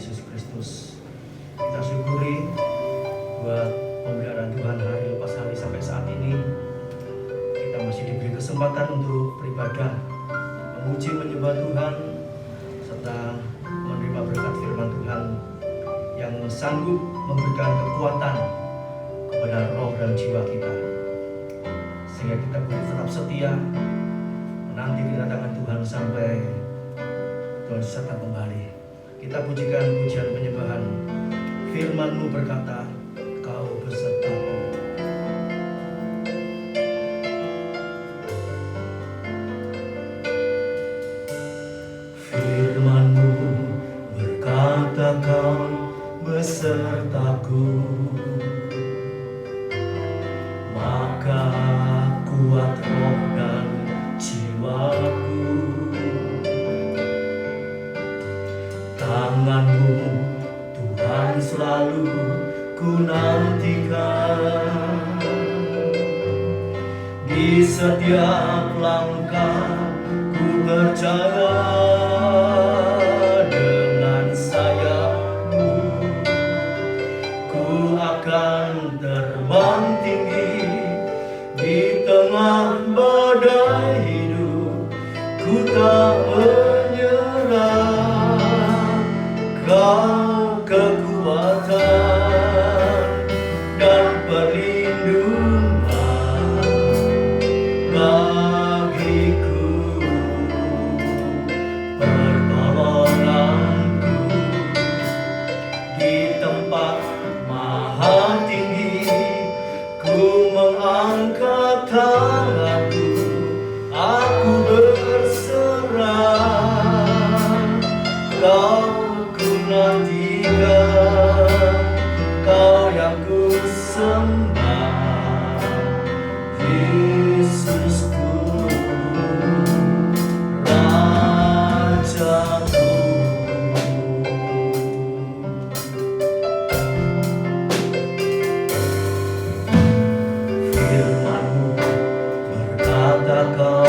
Yesus Kristus. Kita syukuri buat pemeliharaan Tuhan hari lepas hari sampai saat ini. Kita masih diberi kesempatan untuk beribadah, memuji menyembah Tuhan, serta menerima berkat firman Tuhan yang sanggup memberikan kekuatan kepada roh dan jiwa kita, sehingga kita boleh tetap setia menanti kedatangan Tuhan sampai Tuhan serta kembali. Kita pujikan pujian penyembahan. Firman-Mu berkata, Kau besertaku. Firman-Mu berkata, Kau besertaku, maka kuat roh dan jiwaku. Tangan-Mu Tuhan selalu ku nantikan, di setiap langkah ku percaya. Dengan sayap-Mu ku akan terbang tinggi di tengah badai hidup. Ku tak menyerah, Kau kekuatan dan perlindungan bagiku, pertolonganku di tempat maha tinggi. Ku mengangkat tanganku, aku berserah. Kau nantikan, Kau yang ku sembah, Yesusku, Rajaku. Firman-Mu berkata, Kau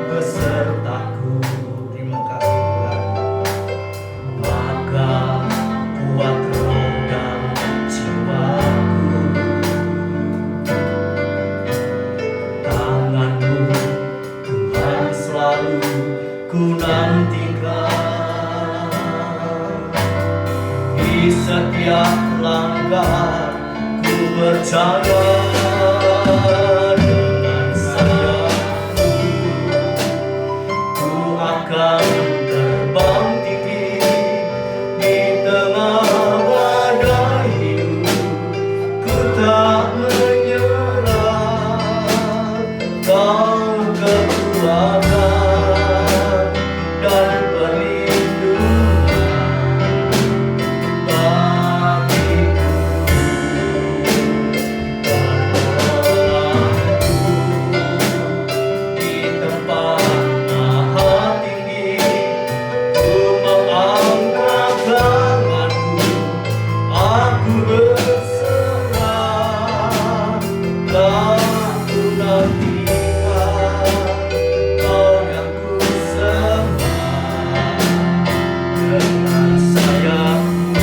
besertaku. Terima kasih Tuhan. Maka kuat roh dan jiwaku. Tangan-Mu Tuhan selalu ku nantikan, di setiap langkah ku percaya. Dengan sayap-Mu ku akan terbang tinggi di tengah badai hidup. Ku tak menyerah, Kau kekuatan dan perlindungan bagiku, pertolonganku di tempat maha tinggi. Ku mengangkat tanganku, aku berserah. Kau ku nantikan, Kau yang ku sembah. Dengan sayap-Mu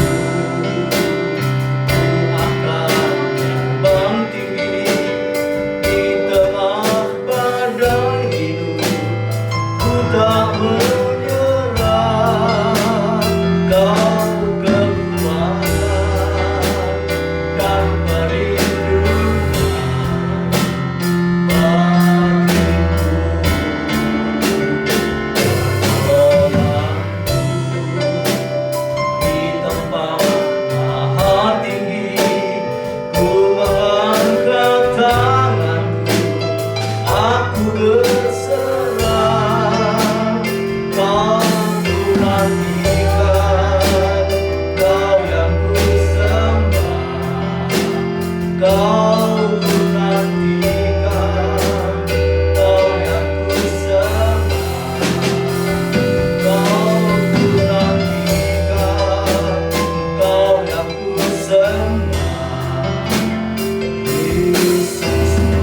ku akan terbang tinggi di tengah badai hidup. Ku tak menyerah, Kau kekuatan dan perlindungan bagiku, pertolonganku di tempat maha tinggi. Ku mengangkat tanganku, aku berserah. Kau ku nantikan, Kau yang ku sembah. Kau ku nantikan, Kau yang ku sembah. Kau ku nantikan, Kau yang ku sembah. Yesusku,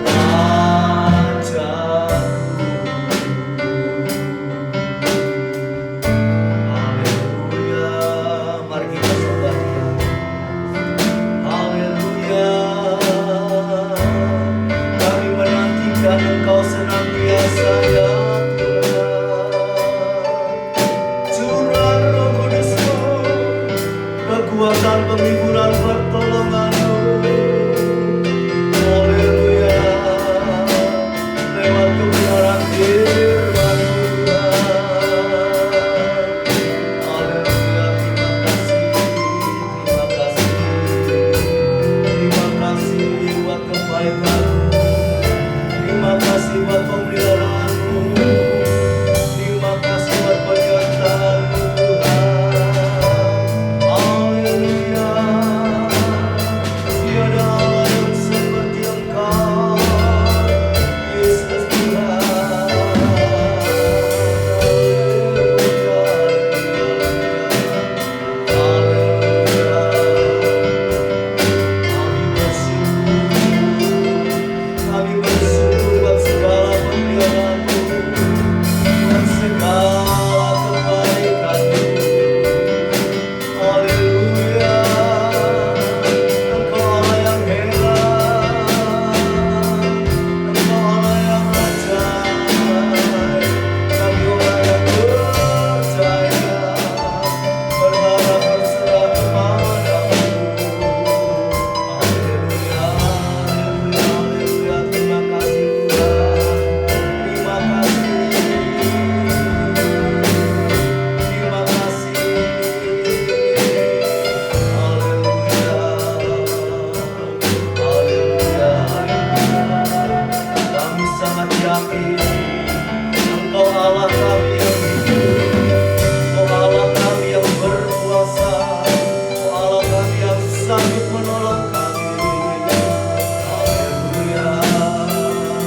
Rajaku. dengan pertolongan-Mu. Haleluya, lewat kebenaran firman Tuhan. Haleluya, terima kasih buat kebaikan-Mu, terima kasih buat pemeliharaan-Mu, terima kasih buat penyertaan-Mu Tuhan. Haleluya, tiada Allah yang seperti Engkau, Yesus Tuhan. Kami bersyukur buat segala pemeliharaan-Mu, buat segala kebaikan-Mu. Haleluya, Engkau Allah yang hebat, Engkau Allah yang ajaib. Kami orang yang percaya, berharap berserah kepada-Mu. Haleluya, haleluya, terima kasih Tuhan, terima kasih, terima kasih. Haleluya, haleluya, haleluya. Kami sangat yakin Engkau Allah kami yang hidup, Engkau Allah kami yang berkuasa, Engkau Allah kami yang sanggup menolong kami. Haleluya, haleluya,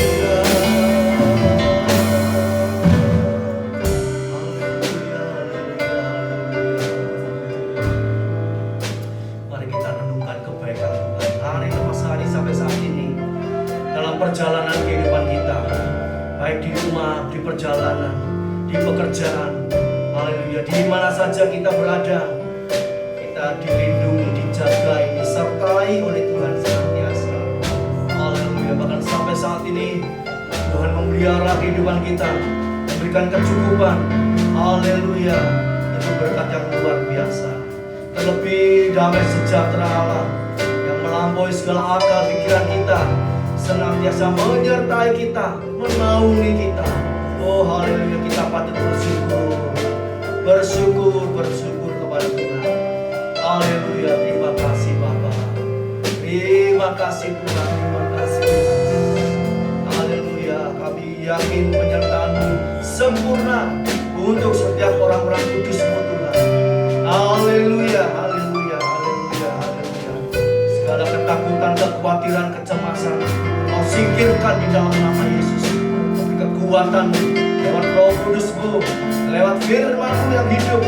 haleluya, haleluya. Mari kita renungkan kebaikan Tuhan hari lepas hari sampai saat ini dalam perjalanan kehidupan kita, baik di rumah, di perjalanan, di pekerjaan. Haleluya, di mana saja kita berada, kita dilindungi, dijagai, disertai oleh Tuhan senantiasa. Haleluya, bahkan sampai saat ini Tuhan memelihara kehidupan kita, memberikan kecukupan. Haleluya, itu berkat yang luar biasa. Terlebih damai sejahtera Allah yang melampaui segala akal pikiran kita, senantiasa menyertai kita, menaungi kita. Oh haleluya, kita patut bersyukur kepada Tuhan. Haleluya, terima kasih Bapa, terima kasih Tuhan, terima kasih Yesus. Haleluya, kami yakin penyertaan-Mu sempurna untuk setiap orang-orang kudus-Mu Tuhan. Haleluya, haleluya, haleluya, haleluya. Segala ketakutan, kekhawatiran, kecemasan Kau singkirkan di dalam nama Yesus. Tapi kekuatan-Mu lewat Roh Kudus-Mu, lewat firman-Mu yang hidup,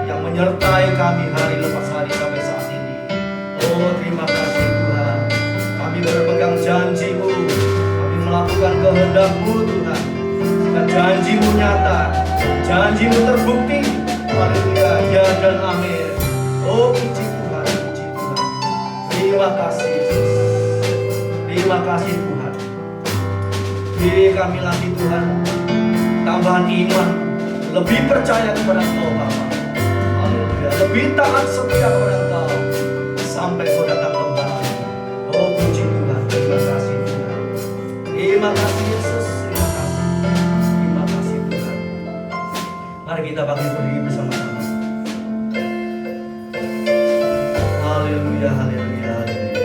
yang menyertai kami hari lepas hari sampai saat ini. Oh terima kasih Tuhan, kami berpegang janji-Mu, kami melakukan kehendak-Mu Tuhan. Jika janji-Mu nyata, janji-Mu terbukti. Haleluya, ya dan amin. Oh puji Tuhan, puji Tuhan. Terima kasih Yesus, terima kasih Tuhan. Diri kami lagi Tuhan, tambahan iman, lebih percaya kepada Engkau Bapa. Haleluya, lebih taat setia kepada Engkau sampai Kau datang kembali. Oh puji Tuhan, terima kasih Tuhan. Terima kasih Yesus, terima kasih Tuhan. Mari kita bangkit berdiri bersama-sama. Haleluya, haleluya, haleluya.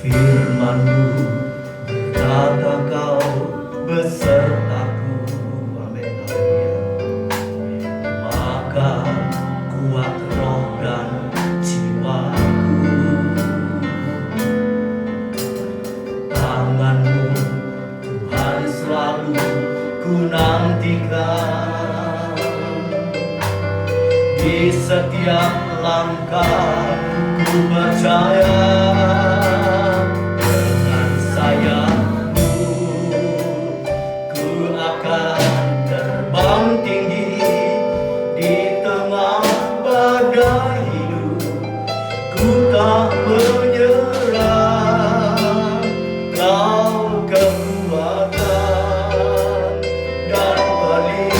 Firman-Mu berkata Kau besertaku. Amin, haleluya. Maka kuat roh dan jiwaku, tangan-Mu Tuhan selalu ku nantikan. Di setiap langkah ku percaya, dengan sayap-Mu ku akan terbang tinggi di tengah badai hidup. Ku tak menyerah, Kau kekuatan dan perlindungan.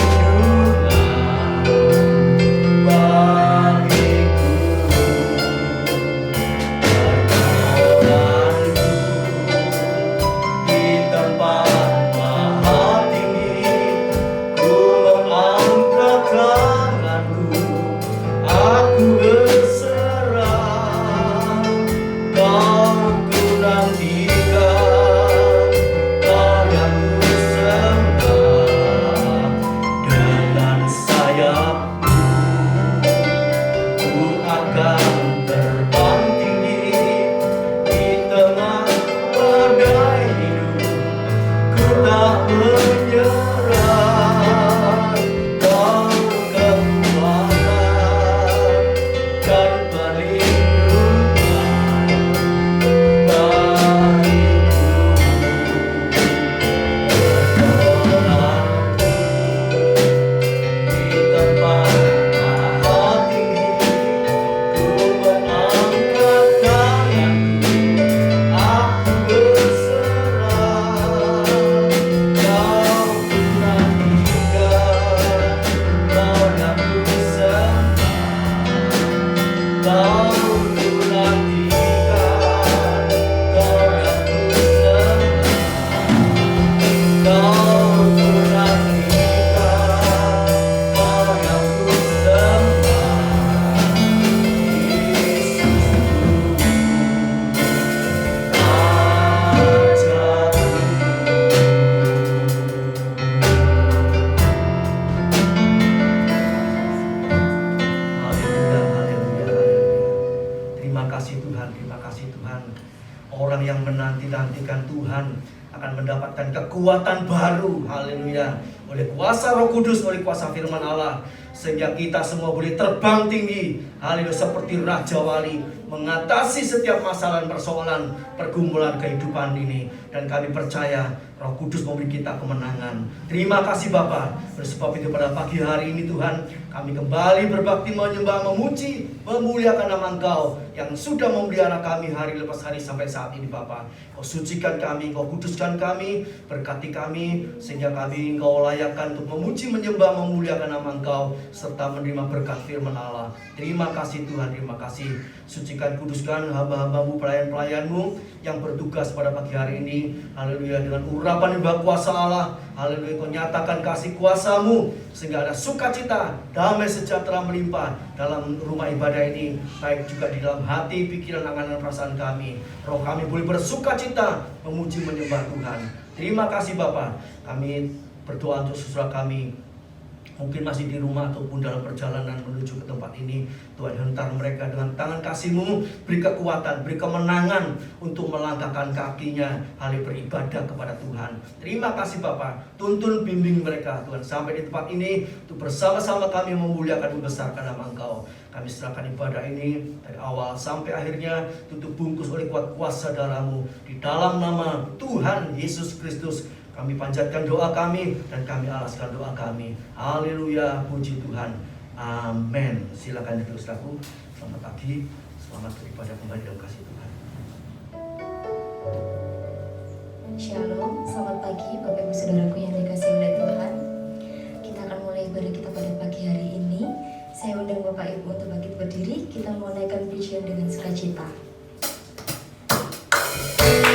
menanti-nantikan Tuhan akan mendapatkan kekuatan baru, haleluya, oleh kuasa Roh Kudus, oleh kuasa firman Allah, sehingga kita semua boleh terbang tinggi, haleluya, seperti Raja Wali, mengatasi setiap masalah dan persoalan pergumulan kehidupan ini. Dan kami percaya Roh Kudus memberi kita kemenangan. Terima kasih Bapa. Sebab itu pada pagi hari ini Tuhan, kami kembali berbakti, menyembah, memuji, memuliakan nama Engkau yang sudah memelihara kami hari lepas hari sampai saat ini Bapa. Kau sucikan kami, Kau kuduskan kami, berkati kami, sehingga kami Engkau layakkan untuk memuji, menyembah, memuliakan nama Engkau, serta menerima berkat firman Allah. Terima kasih Tuhan, terima kasih. Sucikan, kuduskan hamba-hambamu, pelayan-pelayanmu yang bertugas pada pagi hari ini, haleluya, dengan urapan ibadah kuasa Allah, haleluya, Kau nyatakan kasih kuasa-Mu, sehingga ada sukacita, damai sejahtera melimpah dalam rumah ibadah ini, baik juga di dalam hati, pikiran, angan, dan perasaan kami. Roh kami boleh bersukacita memuji, menyembah Tuhan. Terima kasih Bapa. Kami berdoa untuk saudara kami, mungkin masih di rumah ataupun dalam perjalanan menuju ke tempat ini. Tuhan, hentar mereka dengan tangan kasih-Mu, beri kekuatan, beri kemenangan untuk melangkahkan kakinya hari beribadah kepada Tuhan. Terima kasih Bapa. Tuntun bimbing mereka Tuhan sampai di tempat ini, untuk bersama-sama kami memuliakan, membesarkan nama Engkau. Kami serahkan ibadah ini dari awal sampai akhirnya, tutup bungkus oleh kuasa darah-Mu, di dalam nama Tuhan Yesus Kristus kami panjatkan doa kami, dan kami alaskan doa kami. Haleluya, puji Tuhan. Amin. Silakan duduk saudaraku. Selamat pagi, selamat beribadah kembali dalam kasih Tuhan. Shalom, selamat pagi Bapak Ibu Saudaraku yang dikasihi oleh Tuhan. Kita akan mulai ibadah kita pada pagi hari ini. Saya undang Bapak Ibu untuk bangkit berdiri. Kita menaikkan pujian dengan sukacita. Terima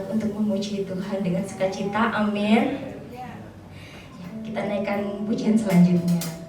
semangat untuk memuji Tuhan dengan sukacita. Amin. Ya, kita naikkan pujian selanjutnya.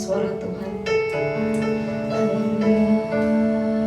suara Tuhan. Haleluya.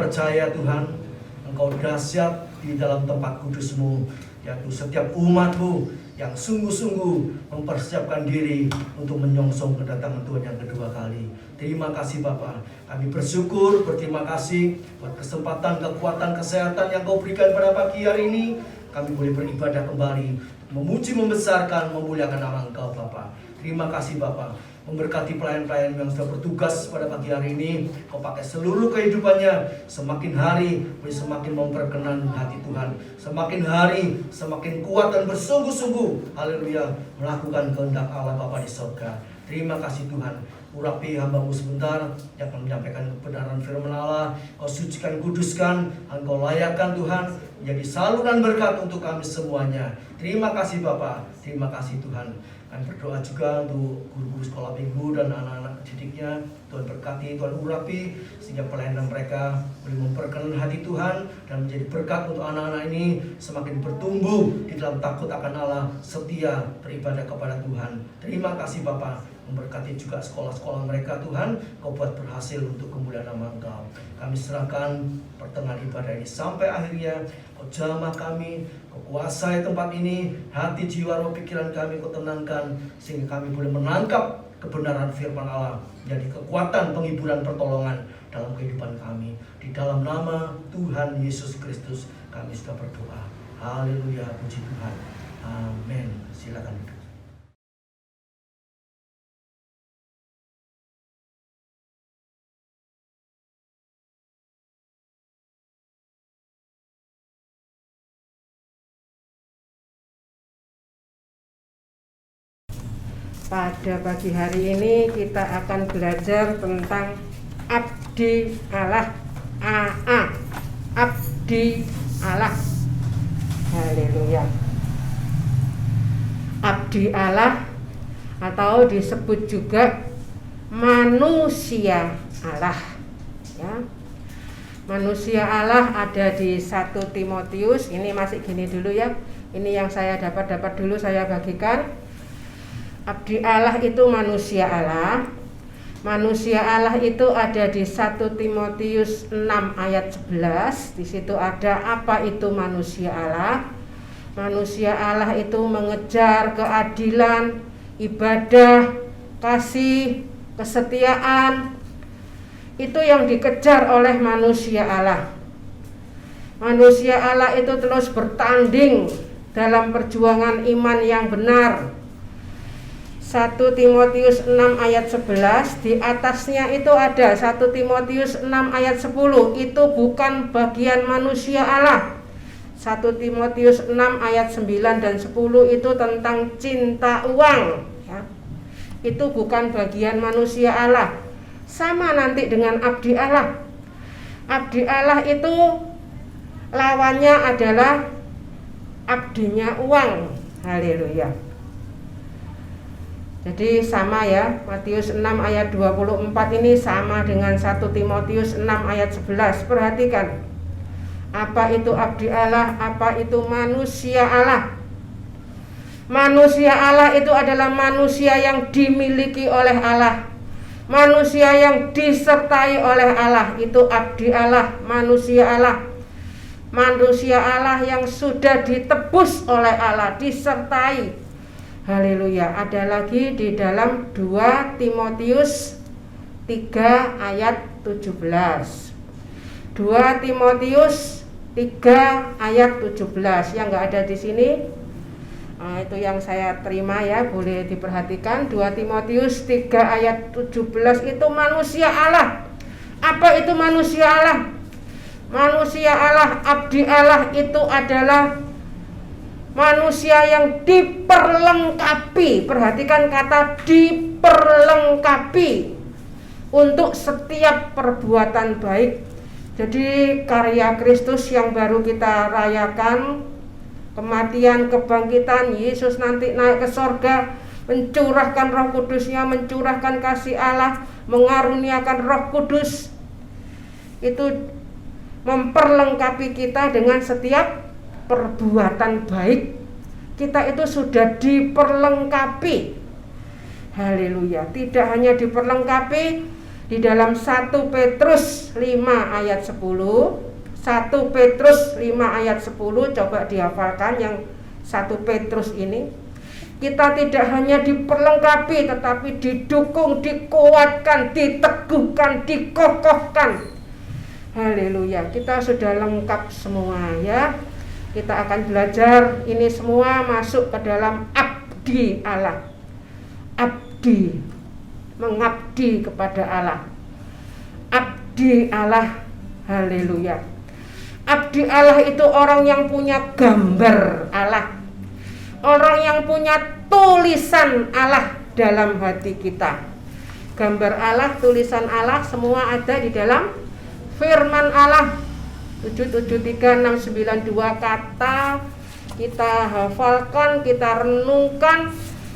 percaya Tuhan, Engkau dahsyat di dalam tempat kudus-Mu, yaitu setiap umat-Mu yang sungguh-sungguh mempersiapkan diri untuk menyongsong kedatangan Tuhan yang kedua kali. Terima kasih Bapa. Kami bersyukur, berterima kasih buat kesempatan, kekuatan, kesehatan yang Kau berikan pada pagi hari ini. Kami boleh beribadah kembali, memuji, membesarkan, memuliakan nama Engkau Bapa. Terima kasih Bapa. Memberkati pelayan-pelayan yang sudah bertugas pada pagi hari ini. Kau pakai seluruh kehidupannya. Semakin hari semakin memperkenan hati Tuhan. Semakin hari semakin kuat dan bersungguh-sungguh, haleluya, melakukan kehendak Allah Bapa di surga. Terima kasih Tuhan. Urapi hamba-Mu sebentar yang akan menyampaikan kebenaran firman Allah. Kau sucikan, kuduskan, Engkau layakkan Tuhan menjadi saluran berkat untuk kami semuanya. Terima kasih Bapa. Terima kasih Tuhan. Kami berdoa juga untuk guru-guru sekolah minggu dan anak-anak didiknya. Tuhan berkati, Tuhan urapi, sehingga pelayanan mereka boleh memperkenan hati Tuhan dan menjadi berkat untuk anak-anak ini semakin bertumbuh di dalam takut akan Allah, setia beribadah kepada Tuhan. Terima kasih Bapa. Memberkati juga sekolah-sekolah mereka Tuhan. Kau buat berhasil untuk kemuliaan nama Engkau. Kami serahkan pertengahan ibadah ini sampai akhirnya. Kau jamah kami, Kau kuasai tempat ini, hati, jiwa, roh, pikiran kami Kau tenangkan, sehingga kami boleh menangkap kebenaran firman Allah menjadi kekuatan, penghiburan, pertolongan dalam kehidupan kami. Di dalam nama Tuhan Yesus Kristus kami sudah berdoa. Haleluya, puji Tuhan. Amin. Silakan duduk. Pada pagi hari ini kita akan belajar tentang abdi Allah. Abdi Allah. Haleluya. Abdi Allah atau disebut juga manusia Allah. Ya. Manusia Allah ada di 1 Timotius. Ini masih gini dulu ya. Ini yang saya dapat dulu saya bagikan. Abdi Allah itu manusia Allah. Manusia Allah itu ada di 1 Timotius 6 ayat 11. Di situ ada apa itu manusia Allah. Manusia Allah itu mengejar keadilan, ibadah, kasih, kesetiaan. Itu yang dikejar oleh manusia Allah. Manusia Allah itu terus bertanding dalam perjuangan iman yang benar. 1 Timotius 6 ayat 11, di atasnya itu ada 1 Timotius 6 ayat 10, itu bukan bagian manusia Allah. 1 Timotius 6 ayat 9 dan 10 itu tentang cinta uang ya. Itu bukan bagian manusia Allah. Sama nanti dengan abdi Allah. Abdi Allah itu lawannya adalah abdinya uang. Haleluya. Jadi sama ya, Matius 6 ayat 24 ini sama dengan 1 Timotius 6 ayat 11. Perhatikan, apa itu abdi Allah, apa itu manusia Allah. Manusia Allah itu adalah manusia yang dimiliki oleh Allah, manusia yang disertai oleh Allah. Itu abdi Allah, manusia Allah. Manusia Allah yang sudah ditebus oleh Allah, disertai. Haleluya. Ada lagi di dalam 2 Timotius 3 ayat 17. 2 Timotius 3 ayat 17 yang enggak ada di sini. Itu yang saya terima ya, boleh diperhatikan. 2 Timotius 3 ayat 17 itu manusia Allah. Apa itu manusia Allah? Manusia Allah, abdi Allah itu adalah manusia yang diperlengkapi. Perhatikan kata diperlengkapi untuk setiap perbuatan baik. Jadi karya Kristus yang baru kita rayakan, kematian, kebangkitan, Yesus nanti naik ke sorga, mencurahkan Roh Kudusnya, mencurahkan kasih Allah, mengaruniakan Roh Kudus, itu memperlengkapi kita dengan setiap perbuatan baik. Kita itu sudah diperlengkapi. Haleluya. Tidak hanya diperlengkapi, Di dalam 1 Petrus 5 ayat 10, 1 Petrus 5 ayat 10, coba dihafalkan yang 1 Petrus ini. Kita tidak hanya diperlengkapi, tetapi didukung, dikuatkan, diteguhkan, dikokohkan. Haleluya, kita sudah lengkap semua ya. Kita akan belajar ini semua masuk ke dalam abdi Allah. Abdi, mengabdi kepada Allah. Abdi Allah, haleluya. Abdi Allah itu orang yang punya gambar Allah, orang yang punya tulisan Allah dalam hati kita. Gambar Allah, tulisan Allah, semua ada di dalam firman Allah. 773-692 kata kita hafalkan, kita renungkan,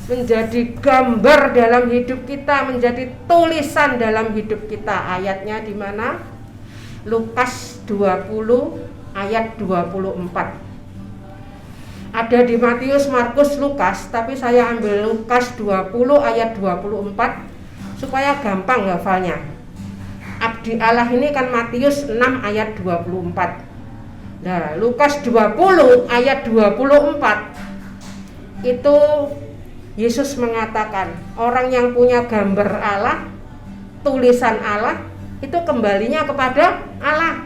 menjadi gambar dalam hidup kita, menjadi tulisan dalam hidup kita. Ayatnya di mana? Lukas 20 ayat 24. Ada di Matius, Markus, Lukas, tapi saya ambil Lukas 20 ayat 24 supaya gampang hafalnya. Abdi Allah ini kan Matius 6 ayat 24. Nah, Lukas 20 ayat 24 itu Yesus mengatakan orang yang punya gambar Allah, tulisan Allah, itu kembalinya kepada Allah.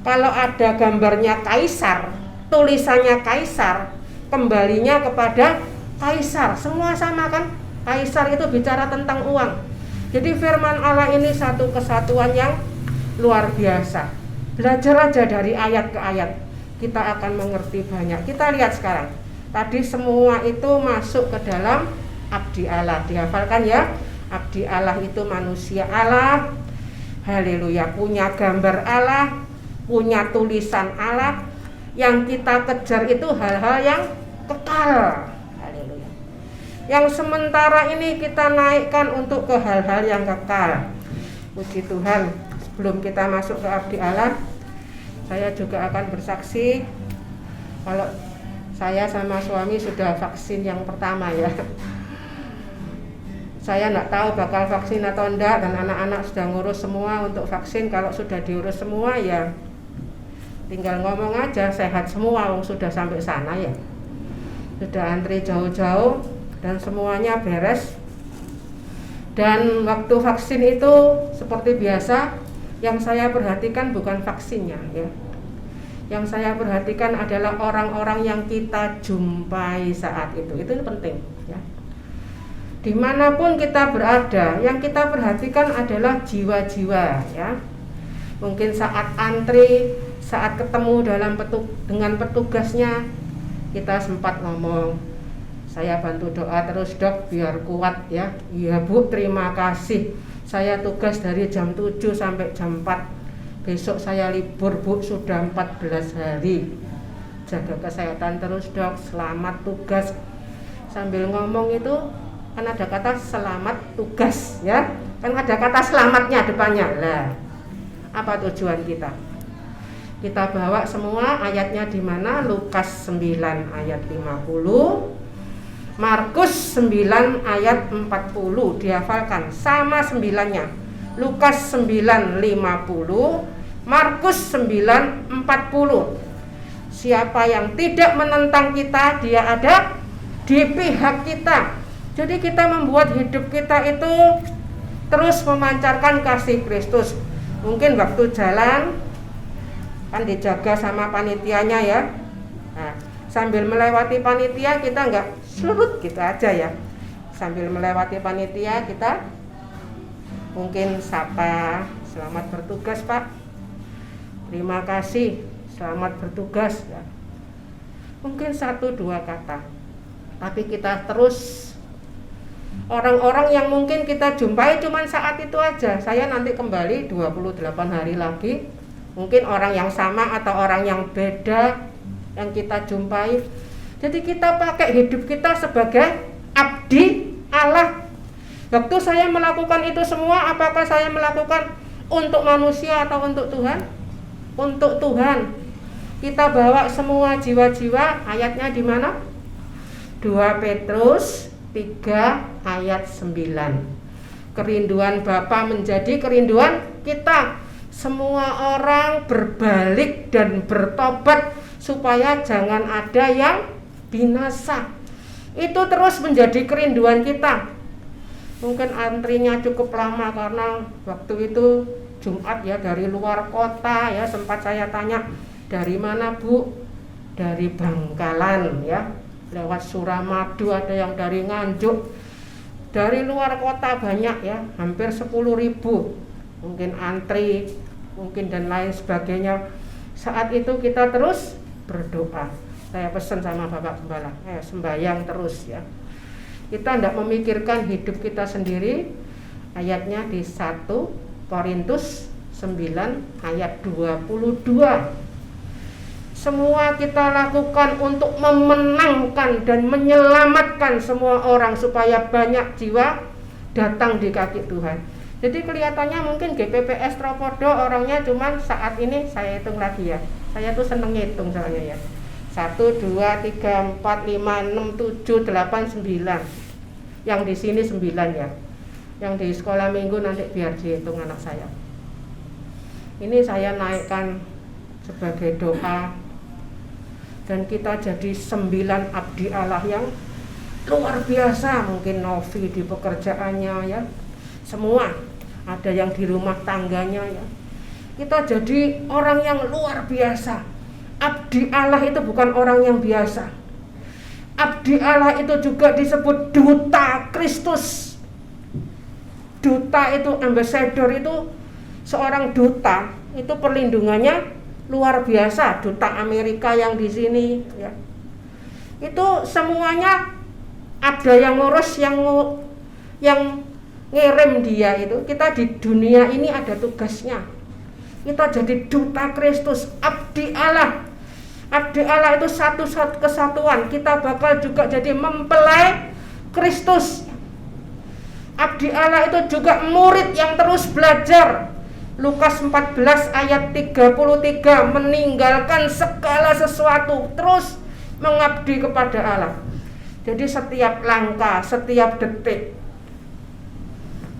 Kalau ada gambarnya kaisar, tulisannya kaisar, kembalinya kepada kaisar. Semua sama kan? Kaisar itu bicara tentang uang. Jadi firman Allah ini satu kesatuan yang luar biasa. Belajar aja dari ayat ke ayat, kita akan mengerti banyak. Kita lihat sekarang. Tadi semua itu masuk ke dalam abdi Allah. Dihafalkan ya. Abdi Allah itu manusia Allah. Haleluya, punya gambar Allah, punya tulisan Allah. Yang kita kejar itu hal-hal yang kekal. Haleluya. Yang sementara ini kita naikkan untuk ke hal-hal yang kekal. Puji Tuhan. Sebelum kita masuk ke abdi Allah, saya juga akan bersaksi kalau saya sama suami sudah vaksin yang pertama ya. Saya enggak tahu bakal vaksin atau enggak, dan anak-anak sudah ngurus semua untuk vaksin. Kalau sudah diurus semua ya tinggal ngomong aja, sehat semua, sudah sampai sana ya. Sudah antri jauh-jauh dan semuanya beres. Dan waktu vaksin itu seperti biasa, yang saya perhatikan bukan vaksinnya ya. Yang saya perhatikan adalah orang-orang yang kita jumpai saat itu penting ya. Dimanapun kita berada, yang kita perhatikan adalah jiwa-jiwa ya. Mungkin saat antri, saat ketemu dengan petugasnya, kita sempat ngomong, saya bantu doa terus dok biar kuat ya. Iya bu, terima kasih. Saya tugas dari jam 7 sampai jam 4. Besok saya libur bu, sudah 14 hari. Jaga kesehatan terus dok, selamat tugas. Sambil ngomong itu kan ada kata selamat tugas ya. Kan ada kata selamatnya depannya. Lah, apa tujuan kita? Kita bawa semua ayatnya di mana? Lukas 9 ayat 50, Markus 9 ayat 40, dihafalkan sama 9-nya. Lukas 9:50, Markus 9:40. Siapa yang tidak menentang kita, dia ada di pihak kita. Jadi kita membuat hidup kita itu terus memancarkan kasih Kristus. Mungkin waktu jalan kan dijaga sama panitianya ya. Nah, sambil melewati panitia kita enggak surut gitu aja ya. Sambil melewati panitia kita mungkin sapa, selamat bertugas Pak, terima kasih, selamat bertugas ya. Mungkin 1-2 kata. Tapi kita terus, orang-orang yang mungkin kita jumpai cuma saat itu aja. Saya nanti kembali 28 hari lagi. Mungkin orang yang sama atau orang yang beda yang kita jumpai. Jadi kita pakai hidup kita sebagai abdi Allah. Waktu saya melakukan itu semua, apakah saya melakukan untuk manusia atau untuk Tuhan? Untuk Tuhan. Kita bawa semua jiwa-jiwa, ayatnya di mana? 2 Petrus 3 ayat 9. Kerinduan Bapa menjadi kerinduan kita. Semua orang berbalik dan bertobat supaya jangan ada yang binasa. Itu terus menjadi kerinduan kita. Mungkin antrinya cukup lama karena waktu itu Jumat ya, dari luar kota ya. Sempat saya tanya, dari mana Bu? Dari Bangkalan ya, lewat Suramadu, ada yang dari Nganjuk, dari luar kota banyak ya, hampir 10.000. Mungkin antri, mungkin dan lain sebagainya. Saat itu kita terus berdoa. Saya pesan sama Bapak Gembala, sembahyang terus ya. Kita tidak memikirkan hidup kita sendiri. Ayatnya di 1 Korintus 9 ayat 22. Semua kita lakukan untuk memenangkan dan menyelamatkan semua orang supaya banyak jiwa datang di kaki Tuhan. Jadi kelihatannya mungkin GPPS Tropodo orangnya cuman saat ini, saya hitung lagi ya. Saya tuh seneng ngitung soalnya ya. 1, 2, 3, 4, 5, 6, 7, 8, 9. Yang di sini 9 ya. Yang di sekolah minggu nanti biar dihitung anak saya. Ini saya naikkan sebagai doa. Dan kita jadi 9 abdi Allah yang luar biasa. Mungkin Novi di pekerjaannya ya, semua. Ada yang di rumah tangganya ya. Kita jadi orang yang luar biasa. Abdi Allah itu bukan orang yang biasa. Abdi Allah itu juga disebut duta Kristus. Duta itu, ambassador itu, seorang duta itu perlindungannya luar biasa. Duta Amerika yang di sini ya. Itu semuanya ada yang ngurus, yang ngirim dia itu. Kita di dunia ini ada tugasnya. Kita jadi duta Kristus, abdi Allah. Abdi Allah itu satu kesatuan. Kita bakal juga jadi mempelai Kristus. Abdi Allah itu juga murid yang terus belajar. Lukas 14 ayat 33, meninggalkan segala sesuatu, terus mengabdi kepada Allah. Jadi setiap langkah, setiap detik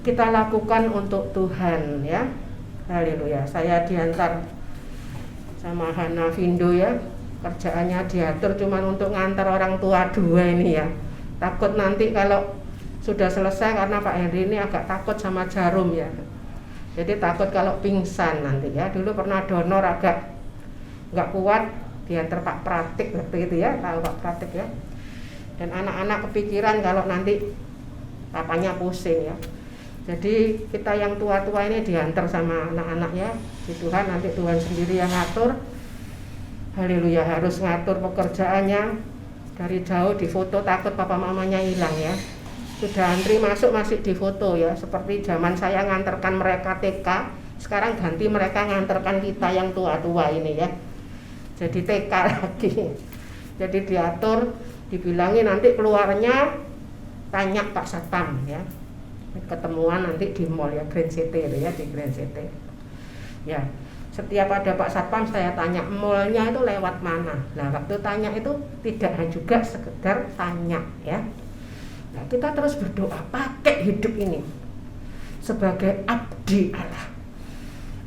kita lakukan untuk Tuhan ya. Haleluya. Saya diantar sama Hana Vindo ya. Kerjaannya diatur cuman untuk ngantar orang tua 2 ini ya. Takut nanti kalau sudah selesai, karena Pak Henry ini agak takut sama jarum ya. Jadi takut kalau pingsan nanti ya. Dulu pernah donor agak nggak kuat, diantar Pak Pratik waktu itu ya. Tahu Pak Pratik ya. Dan anak-anak kepikiran kalau nanti papanya pusing ya. Jadi kita yang tua-tua ini diantar sama anak-anak ya. Di Tuhan, nanti Tuhan sendiri yang ngatur. Haleluya. Harus ngatur pekerjaannya. Dari jauh difoto, takut papa mamanya hilang ya. Sudah antri masuk masih difoto ya. Seperti zaman saya nganterkan mereka TK, sekarang ganti mereka nganterkan kita yang tua-tua ini ya. Jadi TK lagi. Jadi diatur, dibilangin nanti keluarnya tanya Pak Satpam ya. Ketemuan nanti di mall ya, Grand City ya, di Grand City ya. Setiap ada Pak Satpam saya tanya mallnya itu lewat mana. Nah waktu tanya itu tidak juga sekedar tanya ya. Nah kita terus berdoa, pakai hidup ini sebagai abdi Allah,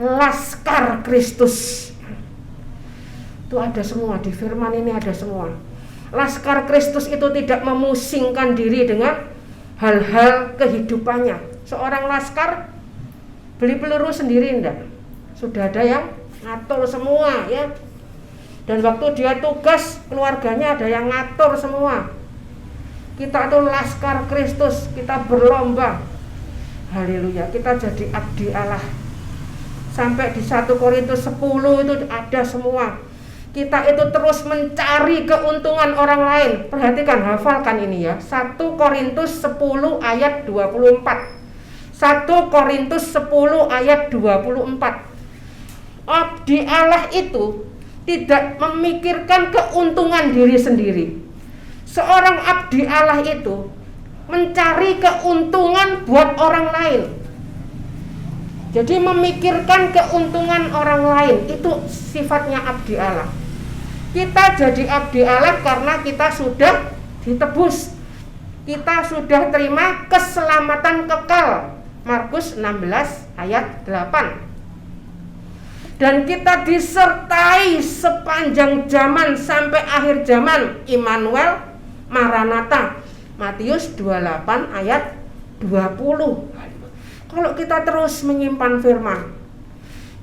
Laskar Kristus. Itu ada semua di firman ini, ada semua. Laskar Kristus itu tidak memusingkan diri dengan hal-hal kehidupannya. Seorang laskar beli peluru sendiri enggak? Sudah ada yang ngatur semua ya. Dan waktu dia tugas, keluarganya ada yang ngatur semua. Kita itu Laskar Kristus, kita berlomba. Haleluya, kita jadi abdi Allah. Sampai di 1 Korintus 10 itu ada semua. Kita itu terus mencari keuntungan orang lain. Perhatikan, hafalkan ini ya. 1 Korintus 10 ayat 24. 1 Korintus 10 ayat 24. Abdi Allah itu tidak memikirkan keuntungan diri sendiri. Seorang abdi Allah itu mencari keuntungan buat orang lain. Jadi memikirkan keuntungan orang lain, itu sifatnya abdi Allah. Kita jadi abdi Allah karena kita sudah ditebus. Kita sudah terima keselamatan kekal. Markus 16 ayat 8. Dan kita disertai sepanjang zaman sampai akhir zaman, Immanuel, Maranatha, Matius 28 ayat 20. Kalau kita terus menyimpan firman,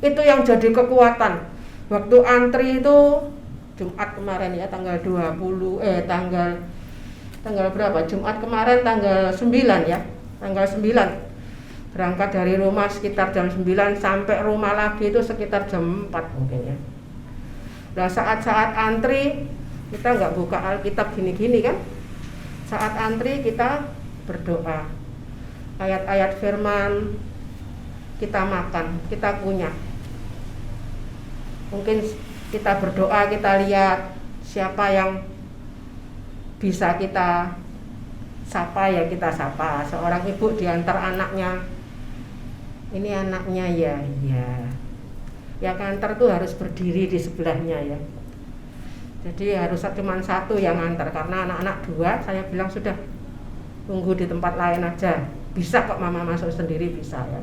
itu yang jadi kekuatan. Waktu antri itu Jumat kemarin ya, tanggal berapa? Jumat kemarin tanggal 9 ya. Tanggal 9. Berangkat dari rumah sekitar jam 9 sampai rumah lagi itu sekitar jam 4 mungkin ya. Nah, saat-saat antri kita nggak buka Alkitab gini-gini kan. Saat antri kita berdoa. Ayat-ayat firman kita makan, kita kunyah. Mungkin kita berdoa, kita lihat siapa yang bisa kita sapa ya kita sapa. Seorang ibu diantar anaknya, ini anaknya ya kantor tuh harus berdiri di sebelahnya ya. Jadi harus cuma satu yang antar, karena anak-anak 2, saya bilang sudah tunggu di tempat lain aja. Bisa kok mama masuk sendiri, bisa ya.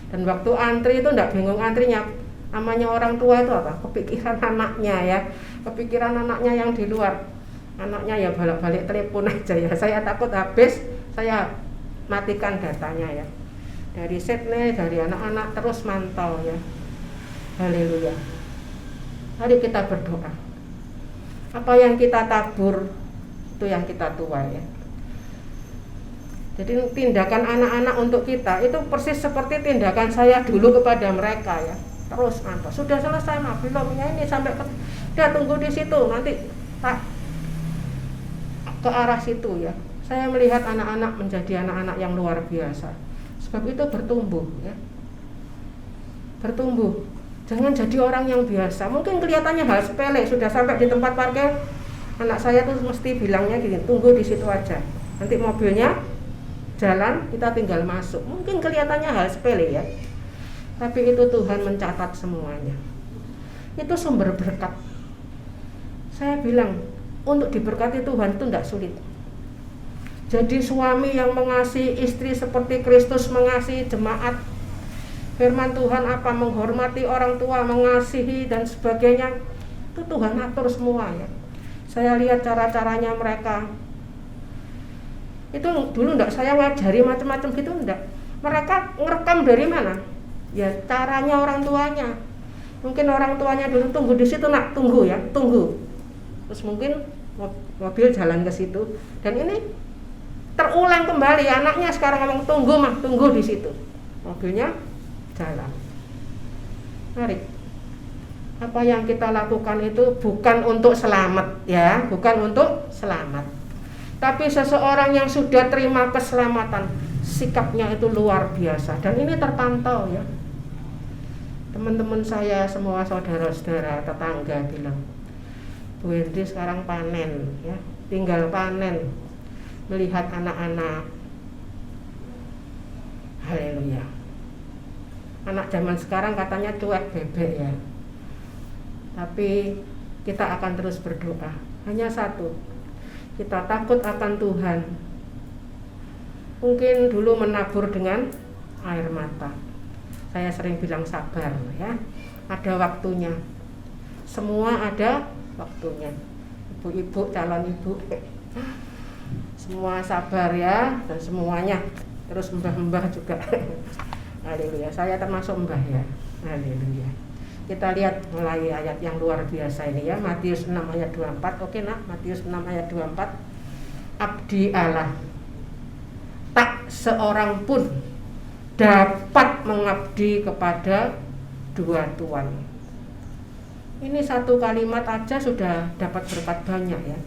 Dan waktu antri itu enggak bingung antrinya. Namanya orang tua itu apa? Kepikiran anaknya ya. Kepikiran anaknya yang di luar. Anaknya ya balik-balik telepon aja ya. Saya takut habis, saya matikan datanya ya. Dari Sydney, dari anak-anak terus mantau ya. Haleluya. Mari kita berdoa. Apa yang kita tabur, itu yang kita tuai ya. Jadi tindakan anak-anak untuk kita itu persis seperti tindakan saya dulu kepada mereka ya. Terus mantau. Sudah selesai mah belum ya, ini sampai udah tunggu di situ, nanti tak ke arah situ ya. Saya melihat anak-anak menjadi anak-anak yang luar biasa. Sebab itu bertumbuh ya. Bertumbuh. Jangan jadi orang yang biasa. Mungkin kelihatannya hal sepele, sudah sampai di tempat parkir, anak saya tuh mesti bilangnya gini, tunggu di situ aja. Nanti mobilnya jalan, kita tinggal masuk. Mungkin kelihatannya hal sepele ya. Tapi itu Tuhan mencatat semuanya. Itu sumber berkat. Saya bilang, untuk diberkati Tuhan itu tidak sulit. Jadi suami yang mengasihi istri seperti Kristus mengasihi jemaat. Firman Tuhan apa? Menghormati orang tua, mengasihi dan sebagainya. Itu Tuhan atur semua ya. Saya lihat cara-caranya mereka. Itu dulu enggak saya ngajari macam-macam gitu enggak. Mereka ngerekam dari mana? Ya caranya orang tuanya. Mungkin orang tuanya dulu tunggu di situ, nak tunggu ya, tunggu. Terus mungkin mobil jalan ke situ. Dan ini terulang kembali, anaknya sekarang ngomong tunggu mah, tunggu di situ. Mobilnya jalan. Mari. Apa yang kita lakukan itu bukan untuk selamat ya, bukan untuk selamat. Tapi seseorang yang sudah terima keselamatan, sikapnya itu luar biasa dan ini terpantau ya. Teman-teman saya semua, saudara-saudara, tetangga bilang, Bu Hendy sekarang panen ya, tinggal panen, melihat anak-anak. Haleluya. Anak zaman sekarang katanya cuek bebek ya. Tapi kita akan terus berdoa. Hanya satu, kita takut akan Tuhan. Mungkin dulu menabur dengan air mata. Saya sering bilang sabar ya. Ada waktunya. Semua ada waktunya. Ibu-ibu, calon ibu, semua sabar ya, dan semuanya. Terus mbah-mbah juga. Haleluya. Saya termasuk mbah ya. Haleluya. Kita lihat mulai ayat yang luar biasa ini ya, Matius 6 ayat 24. Oke nak, Matius 6 ayat 24. Abdi Allah, tak seorang pun dapat mengabdi kepada dua tuan. Ini satu kalimat aja sudah dapat berkat banyak ya.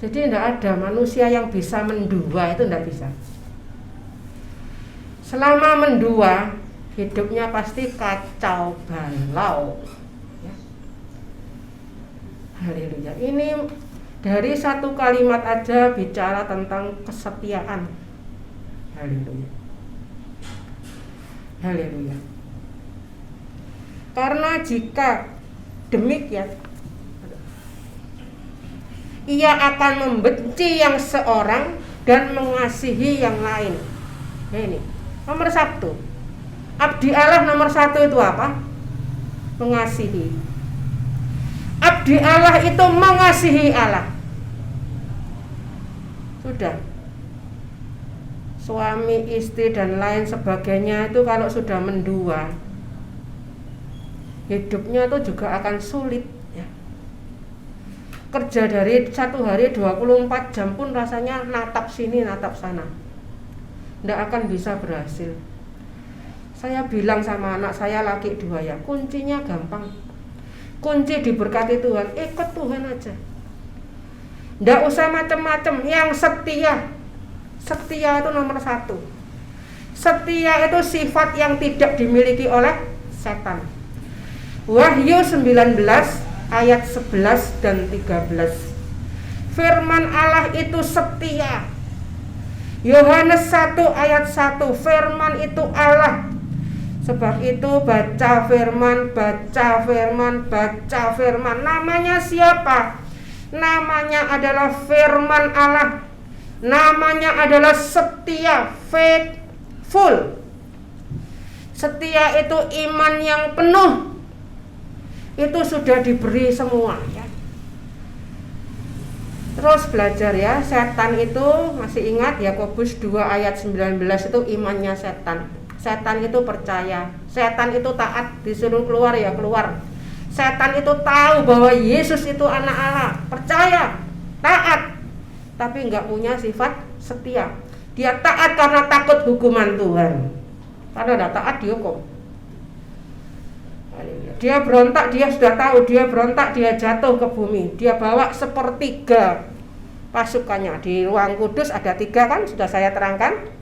Jadi tidak ada manusia yang bisa mendua, itu tidak bisa. Selama mendua, hidupnya pasti kacau balau ya. Haleluya. Ini dari satu kalimat aja bicara tentang kesetiaan. Haleluya. Haleluya. Karena jika demikian, ia akan membenci yang seorang dan mengasihi yang lain. Ya ini, nomor 1. Abdi Allah nomor 1 itu apa? Mengasihi. Abdi Allah itu mengasihi Allah. Sudah. Suami, istri dan lain sebagainya itu kalau sudah mendua, hidupnya itu juga akan sulit ya. Kerja dari satu hari 24 jam pun rasanya natap sini natap sana, tidak akan bisa berhasil. Saya bilang sama anak saya laki 2 ya, kuncinya gampang. Kunci diberkati Tuhan, ikut Tuhan aja. Tidak usah macam-macam, yang setia. Setia itu nomor 1. Setia itu sifat yang tidak dimiliki oleh setan. Wahyu 19 ayat 11 dan 13. Firman Allah itu setia. Yohanes 1 ayat 1, firman itu Allah. Sebab itu baca firman, baca firman, baca firman. Namanya siapa? Namanya adalah firman Allah. Namanya adalah setia, faithful. Setia itu iman yang penuh. Itu sudah diberi semua ya. Terus belajar ya, setan itu masih ingat Yakobus 2 ayat 19 itu imannya setan. Setan itu percaya, setan itu taat, disuruh keluar ya keluar. Setan itu tahu bahwa Yesus itu anak Allah, percaya, taat, tapi nggak punya sifat setia. Dia taat karena takut hukuman Tuhan. Karena tidak taat dihukum. Dia berontak, dia sudah tahu dia berontak, dia jatuh ke bumi. Dia bawa 1/3 pasukannya. Di ruang kudus ada 3 kan, sudah saya terangkan.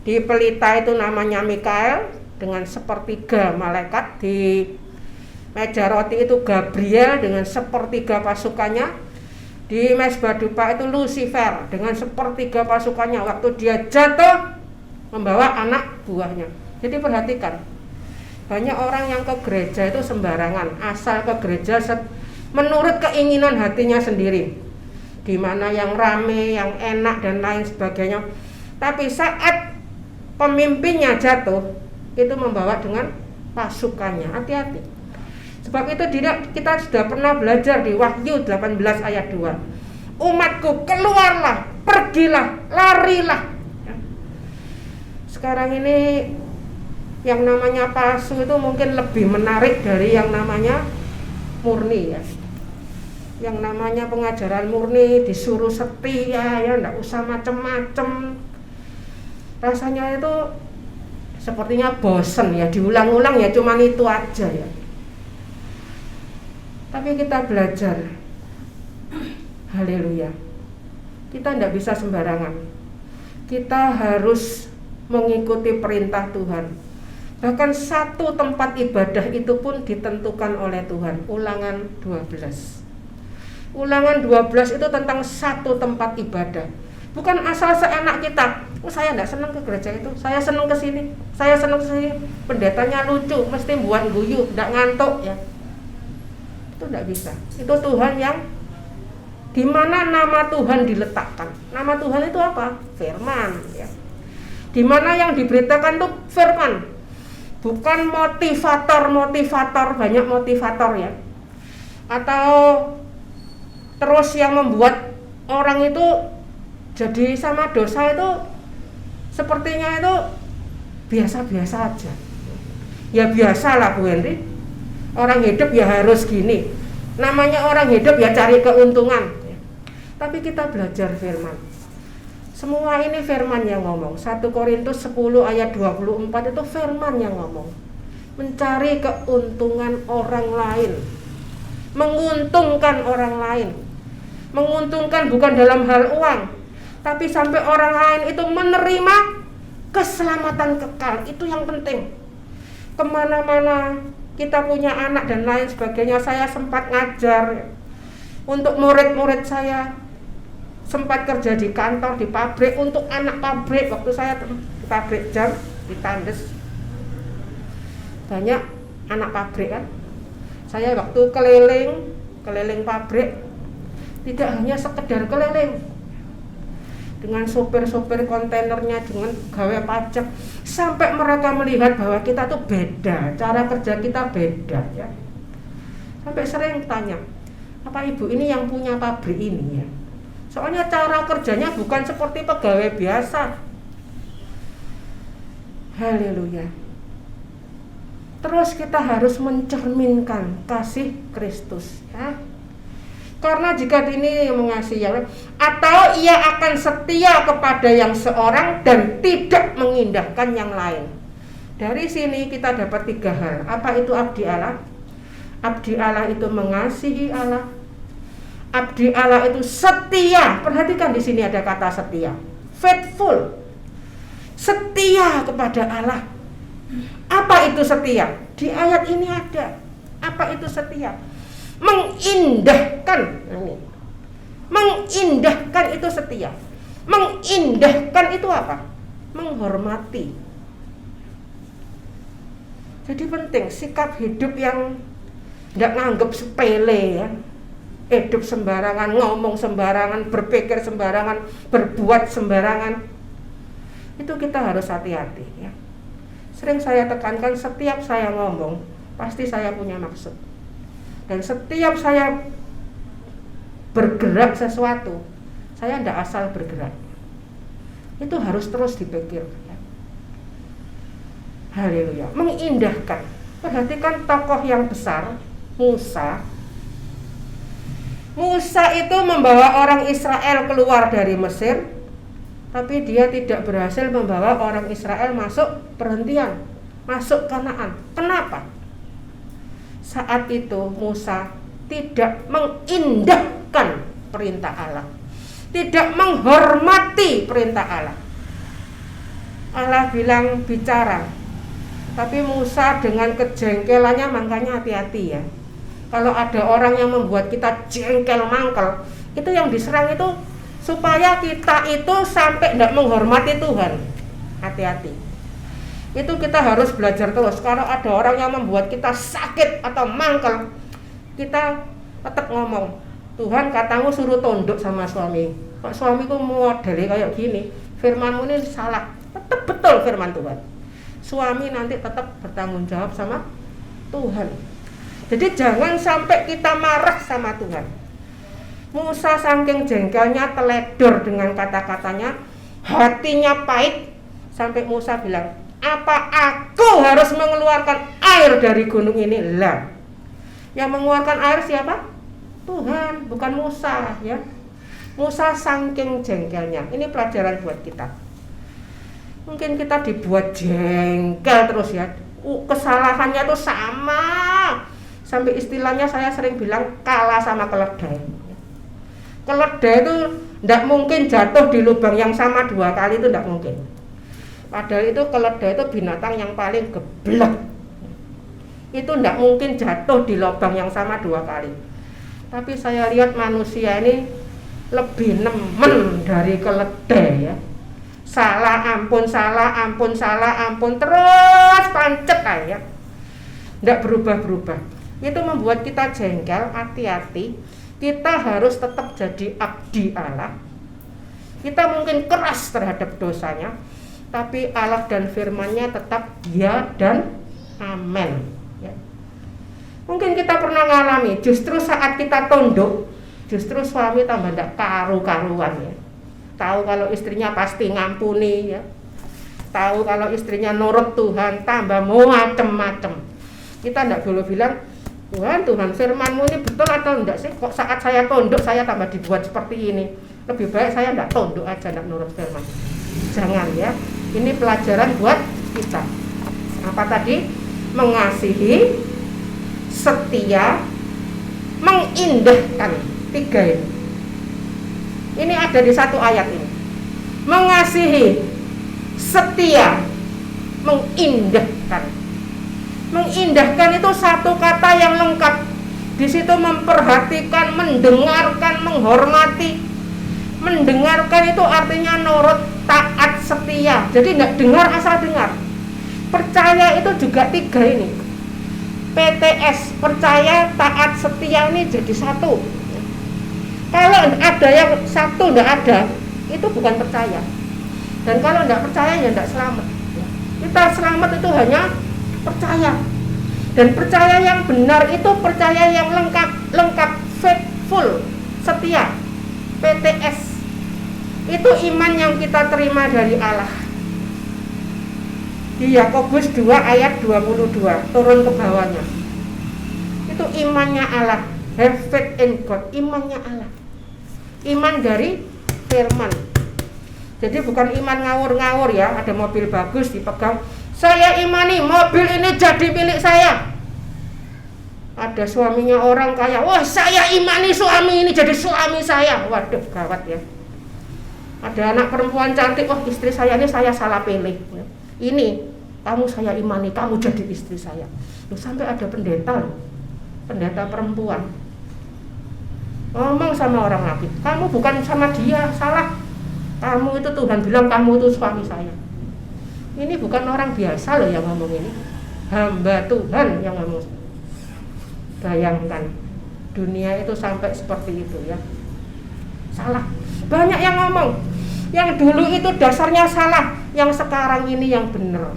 Di pelita itu namanya Mikael dengan 1/3 malaikat. Di meja roti itu Gabriel dengan 1/3 pasukannya. Di mesbah dupa itu Lucifer dengan 1/3 pasukannya. Waktu dia jatuh membawa anak buahnya. Jadi perhatikan, banyak orang yang ke gereja itu sembarangan, asal ke gereja menurut keinginan hatinya sendiri, di mana yang rame, yang enak dan lain sebagainya. Tapi saat pemimpinnya jatuh, itu membawa dengan pasukannya. Hati-hati. Sebab itu kita sudah pernah belajar di Wahyu 18 ayat 2. Umatku, keluarlah, pergilah, larilah. Sekarang ini yang namanya palsu itu mungkin lebih menarik dari yang namanya murni ya. Yang namanya pengajaran murni disuruh setia ya, enggak usah macem-macem. Rasanya itu sepertinya bosen ya, diulang-ulang ya, cuman itu aja ya. Tapi kita belajar, haleluya, kita tidak bisa sembarangan. Kita harus mengikuti perintah Tuhan. Bahkan satu tempat ibadah itu pun ditentukan oleh Tuhan. Ulangan 12. Ulangan 12 itu tentang satu tempat ibadah. Bukan asal seenak kita. Oh, saya tidak senang ke gereja itu, saya senang ke sini, saya senang ke sini. Pendetanya lucu, mesti buat guyu, tidak ngantuk ya. Itu tidak bisa. Itu Tuhan yang di mana nama Tuhan diletakkan. Nama Tuhan itu apa? Firman ya. Di mana yang diberitakan itu firman. Bukan motivator, banyak motivator ya. Atau terus yang membuat orang itu jadi sama dosa itu sepertinya itu biasa-biasa aja. Ya biasalah Bu Henry. Orang hidup ya harus gini. Namanya orang hidup ya cari keuntungan. Tapi kita belajar firman. Semua ini firman yang ngomong. 1 Korintus 10 ayat 24 itu firman yang ngomong. Mencari keuntungan orang lain. Menguntungkan orang lain. Menguntungkan bukan dalam hal uang, tapi sampai orang lain itu menerima keselamatan kekal. Itu yang penting. Kemana-mana kita punya anak dan lain sebagainya. Saya sempat ngajar untuk murid-murid saya, sempat kerja di kantor, di pabrik, untuk anak pabrik. Waktu saya di pabrik jam di Tandes, banyak anak pabrik kan. Saya waktu keliling pabrik, tidak hanya sekedar keliling. dengan sopir-sopir kontainernya, dengan pegawai pajak, sampai mereka melihat bahwa kita tuh beda, cara kerja kita beda ya. Sampai sering tanya, apa ibu ini yang punya pabrik ini ya? Soalnya cara kerjanya bukan seperti pegawai biasa. Haleluya. Terus kita harus mencerminkan kasih Kristus ya. Karena jika ini mengasihi yang lain, atau ia akan setia kepada yang seorang dan tidak mengindahkan yang lain. Dari sini kita dapat 3 hal. Apa itu abdi Allah? Abdi Allah itu mengasihi Allah. Abdi Allah itu setia. Perhatikan di sini ada kata setia. Faithful. Setia kepada Allah. Apa itu setia? Di ayat ini ada. Apa itu setia? Mengindahkan. Mengindahkan itu setia. Mengindahkan itu apa? Menghormati. Jadi penting sikap hidup yang tidak nganggap sepele ya. Hidup sembarangan, ngomong sembarangan, berpikir sembarangan, berbuat sembarangan. Itu kita harus hati-hati ya. Sering saya tekankan, setiap saya ngomong pasti saya punya maksud. Dan setiap saya bergerak sesuatu, saya tidak asal bergerak. Itu harus terus dipikir ya. Haleluya. Mengindahkan. Perhatikan tokoh yang besar, Musa. Musa itu membawa orang Israel keluar dari Mesir, tapi dia tidak berhasil membawa orang Israel masuk perhentian, masuk Kanaan. Kenapa? Saat itu Musa tidak mengindahkan perintah Allah, tidak menghormati perintah Allah. Allah bilang bicara, tapi Musa dengan kejengkelannya, makanya hati-hati ya. Kalau ada orang yang membuat kita jengkel mangkel, itu yang diserang itu supaya kita itu sampai tidak menghormati Tuhan. Hati-hati. Itu kita harus belajar terus. Kalau ada orang yang membuat kita sakit atau mangkel, kita tetap ngomong, Tuhan katamu suruh tunduk sama suami. Kok suamiku modelnya kayak gini, firmanmu ini salah. Tetap betul firman Tuhan. Suami nanti tetap bertanggung jawab sama Tuhan. Jadi jangan sampai kita marah sama Tuhan. Musa saking jengkelnya teledor dengan kata-katanya, hatinya pahit, sampai Musa bilang, apa aku harus mengeluarkan air dari gunung ini? Lah, yang mengeluarkan air siapa? Tuhan, bukan Musa ya. Musa saking jengkelnya. Ini pelajaran buat kita. Mungkin kita dibuat jengkel terus ya. Kesalahannya tuh sama. Sampai istilahnya saya sering bilang kalah sama keledai. Keledai itu tidak mungkin jatuh di lubang yang sama 2 kali, itu tidak mungkin. Padahal itu keledai itu binatang yang paling geblek. Itu tidak mungkin jatuh di lubang yang sama 2 kali. Tapi saya lihat manusia ini lebih nemen dari keledai ya. Salah ampun, salah ampun, salah ampun, terus pancet aja. Tidak berubah-berubah. Itu membuat kita jengkel. Hati-hati. Kita harus tetap jadi abdi Allah. Kita mungkin keras terhadap dosanya, tapi Allah dan firman-Nya tetap ya dan amin ya. Mungkin kita pernah ngalami, justru saat kita tunduk, justru suami tambah tidak karu-karuan ya. Tahu kalau istrinya pasti ngampuni ya. Tahu kalau istrinya nurut Tuhan, tambah mau macem-macem. Kita tidak boleh bilang, Tuhan firman-Mu ini betul atau enggak sih? Kok saat saya tunduk saya tambah dibuat seperti ini? Lebih baik saya enggak tunduk aja, enggak nurut firman. Jangan ya. Ini pelajaran buat kita. Apa tadi? Mengasihi, setia, mengindahkan. 3 ini. Ini ada di 1 ayat ini. Mengasihi, setia, mengindahkan. Mengindahkan itu satu kata yang lengkap. Di situ memperhatikan, mendengarkan, menghormati. Mendengarkan itu artinya nurut, taat, setia. Jadi tidak dengar asal dengar. Percaya itu juga 3 ini. PTS, percaya, taat, setia ini jadi 1. Kalau ada yang 1 tidak ada, itu bukan percaya. Dan kalau tidak percaya ya tidak selamat. Kita selamat itu hanya percaya. Dan percaya yang benar itu percaya yang lengkap, faithful, setia, PTS. Itu iman yang kita terima dari Allah. Di Yakobus 2 ayat 22, turun ke bawahnya. Itu imannya Allah, have faith in God, imannya Allah. Iman dari firman. Jadi bukan iman ngawur-ngawur ya, ada mobil bagus dipegang, saya imani mobil ini jadi milik saya. Ada suaminya orang kaya, wah saya imani suami ini jadi suami saya. Waduh, gawat ya. Ada anak perempuan cantik, wah istri saya ini saya salah pilih. Ini kamu saya imani, kamu jadi istri saya. Loh, sampai ada pendeta perempuan ngomong sama orang laki, kamu bukan sama dia, salah. Kamu itu Tuhan bilang kamu itu suami saya. Ini bukan orang biasa loh yang ngomong ini, hamba Tuhan yang ngomong. Bayangkan dunia itu sampai seperti itu ya. Salah. Banyak yang ngomong, yang dulu itu dasarnya salah, yang sekarang ini yang benar.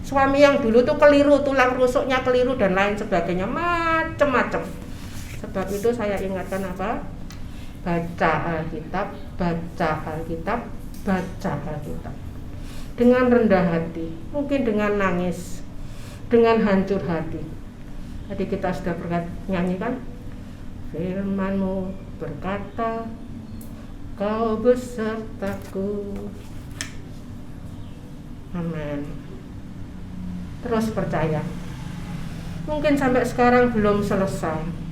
Suami yang dulu tuh keliru, tulang rusuknya keliru dan lain sebagainya, macam-macam. Sebab itu saya ingatkan apa? Baca Alkitab, baca Alkitab, baca Alkitab. Dengan rendah hati, mungkin dengan nangis, dengan hancur hati. Tadi kita sudah nyanyikan, firman-Mu berkata, Kau besertaku. Amin. Terus percaya. Mungkin sampai sekarang belum selesai.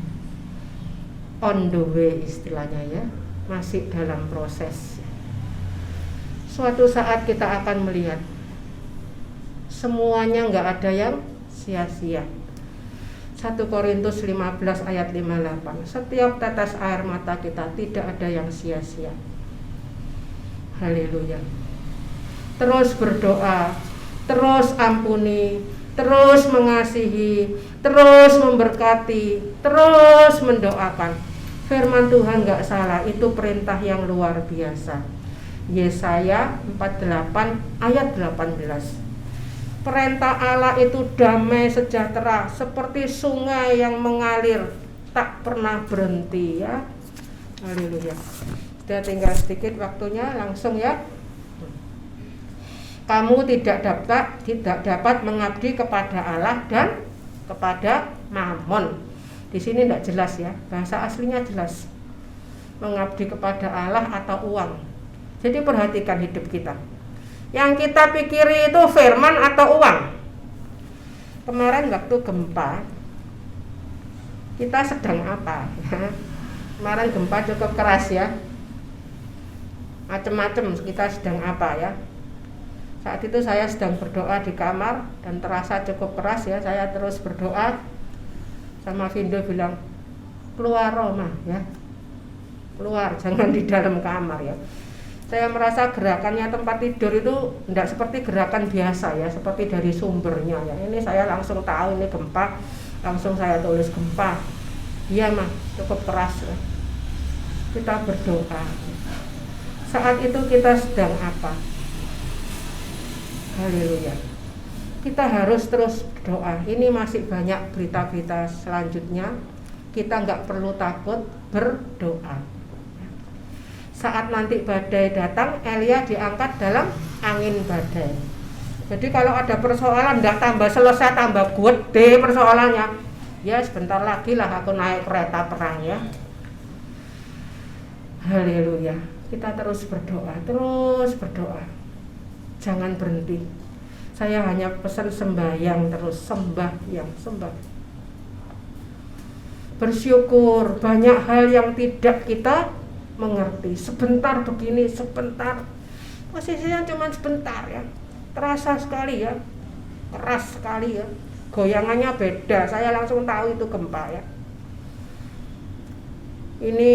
On the way istilahnya ya, masih dalam proses. Suatu saat kita akan melihat semuanya nggak ada yang sia-sia. 1 Korintus 15 ayat 58. Setiap tetes air mata kita tidak ada yang sia-sia. Haleluya. Terus berdoa, terus ampuni, terus mengasihi, terus memberkati, terus mendoakan. Firman Tuhan gak salah, itu perintah yang luar biasa. Yesaya 48 ayat 18. Perintah Allah itu damai sejahtera, seperti sungai yang mengalir, tak pernah berhenti ya. Haleluya. Sudah tinggal sedikit waktunya, langsung ya. Kamu tidak dapat mengabdi kepada Allah dan kepada Mammon. Di sini tidak jelas ya, bahasa aslinya jelas. Mengabdi kepada Allah atau uang. Jadi perhatikan hidup kita. Yang kita pikiri itu firman atau uang. Kemarin waktu gempa, kita sedang apa? Kemarin gempa cukup keras ya. Macam-macam kita sedang apa ya. Saat itu saya sedang berdoa di kamar dan terasa cukup keras ya. Saya terus berdoa. Sama Vindo bilang, keluar Roma ya. Keluar, jangan di dalam kamar ya. Saya merasa gerakannya tempat tidur itu tidak seperti gerakan biasa ya, seperti dari sumbernya ya. Ini saya langsung tahu ini gempa, langsung saya tulis gempa. Iya mah, cukup keras ya. Kita berdoa. Saat itu kita sedang apa? Haleluya. Kita harus terus berdoa. Ini masih banyak berita-berita selanjutnya. Kita nggak perlu takut berdoa. Saat nanti badai datang, Elia diangkat dalam angin badai. Jadi kalau ada persoalan nggak tambah selesai, tambah gede persoalannya. Ya sebentar lagi lah aku naik kereta perang ya. Haleluya. Kita terus berdoa, terus berdoa. Jangan berhenti. Saya hanya pesan sembahyang terus, sembah. Bersyukur, banyak hal yang tidak kita mengerti. Sebentar begini, sebentar. Posisinya cuma sebentar ya. Terasa sekali ya. Keras sekali ya. Goyangannya beda. Saya langsung tahu itu gempa ya. Ini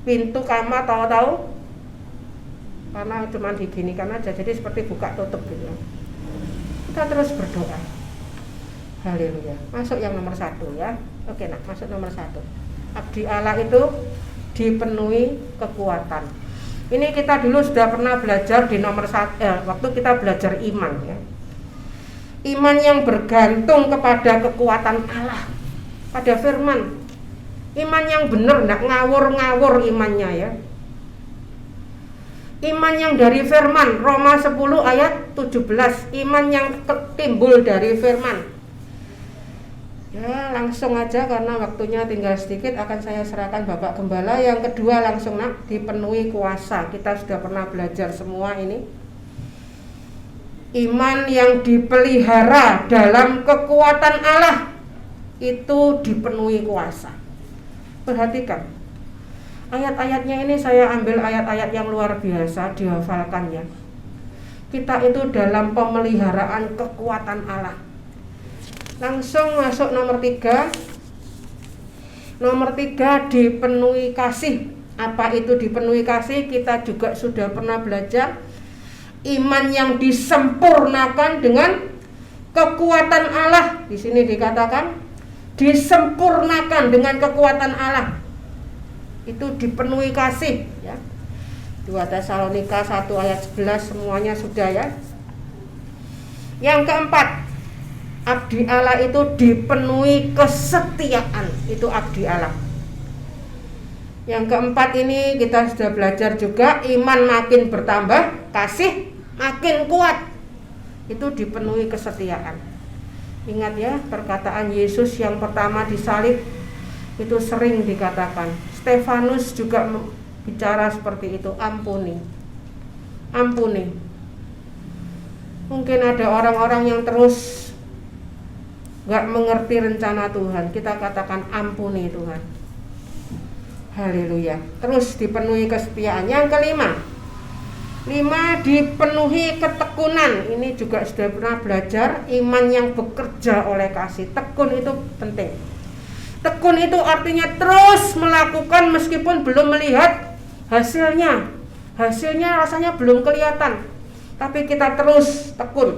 pintu kamar tahu-tahu. Karena cuma diginikan aja, jadi seperti buka tutup gitu ya. Kita terus berdoa. Haleluya. Masuk yang nomor 1 ya. Oke, nah masuk nomor 1. Abdi Allah itu dipenuhi kekuatan. Ini kita dulu sudah pernah belajar di nomor 1 waktu kita belajar iman ya. Iman yang bergantung kepada kekuatan Allah, pada firman. Iman yang benar, tidak ngawur-ngawur imannya ya. Iman yang dari firman, Roma 10 ayat 17. Iman yang timbul dari firman. Ya, langsung aja karena waktunya tinggal sedikit akan saya serahkan Bapak Gembala. Yang kedua langsung dipenuhi kuasa. Kita sudah pernah belajar semua ini. Iman yang dipelihara dalam kekuatan Allah itu dipenuhi kuasa. Perhatikan, ayat-ayatnya ini saya ambil ayat-ayat yang luar biasa, dihafalkan ya. Kita itu dalam pemeliharaan kekuatan Allah. Langsung masuk nomor 3. Nomor 3, dipenuhi kasih. Apa itu dipenuhi kasih? Kita juga sudah pernah belajar. Iman yang disempurnakan dengan kekuatan Allah. Di sini dikatakan disempurnakan dengan kekuatan Allah. Itu dipenuhi kasih ya. 2 Tesalonika 1 ayat 11 semuanya sudah ya. Yang keempat, abdi Allah itu dipenuhi kesetiaan. Itu abdi Allah. Yang keempat ini kita sudah belajar juga, iman makin bertambah, kasih makin kuat. Itu dipenuhi kesetiaan. Ingat ya, perkataan Yesus yang pertama disalib itu sering dikatakan. Stefanus juga bicara seperti itu, ampuni. Ampuni. Mungkin ada orang-orang yang terus gak mengerti rencana Tuhan. Kita katakan ampuni Tuhan. Haleluya. Terus dipenuhi kesetiaan. Yang kelima, 5, dipenuhi ketekunan. Ini juga sudah pernah belajar. Iman yang bekerja oleh kasih. Tekun itu penting. Tekun itu artinya terus melakukan meskipun belum melihat hasilnya. Hasilnya rasanya belum kelihatan, tapi kita terus tekun.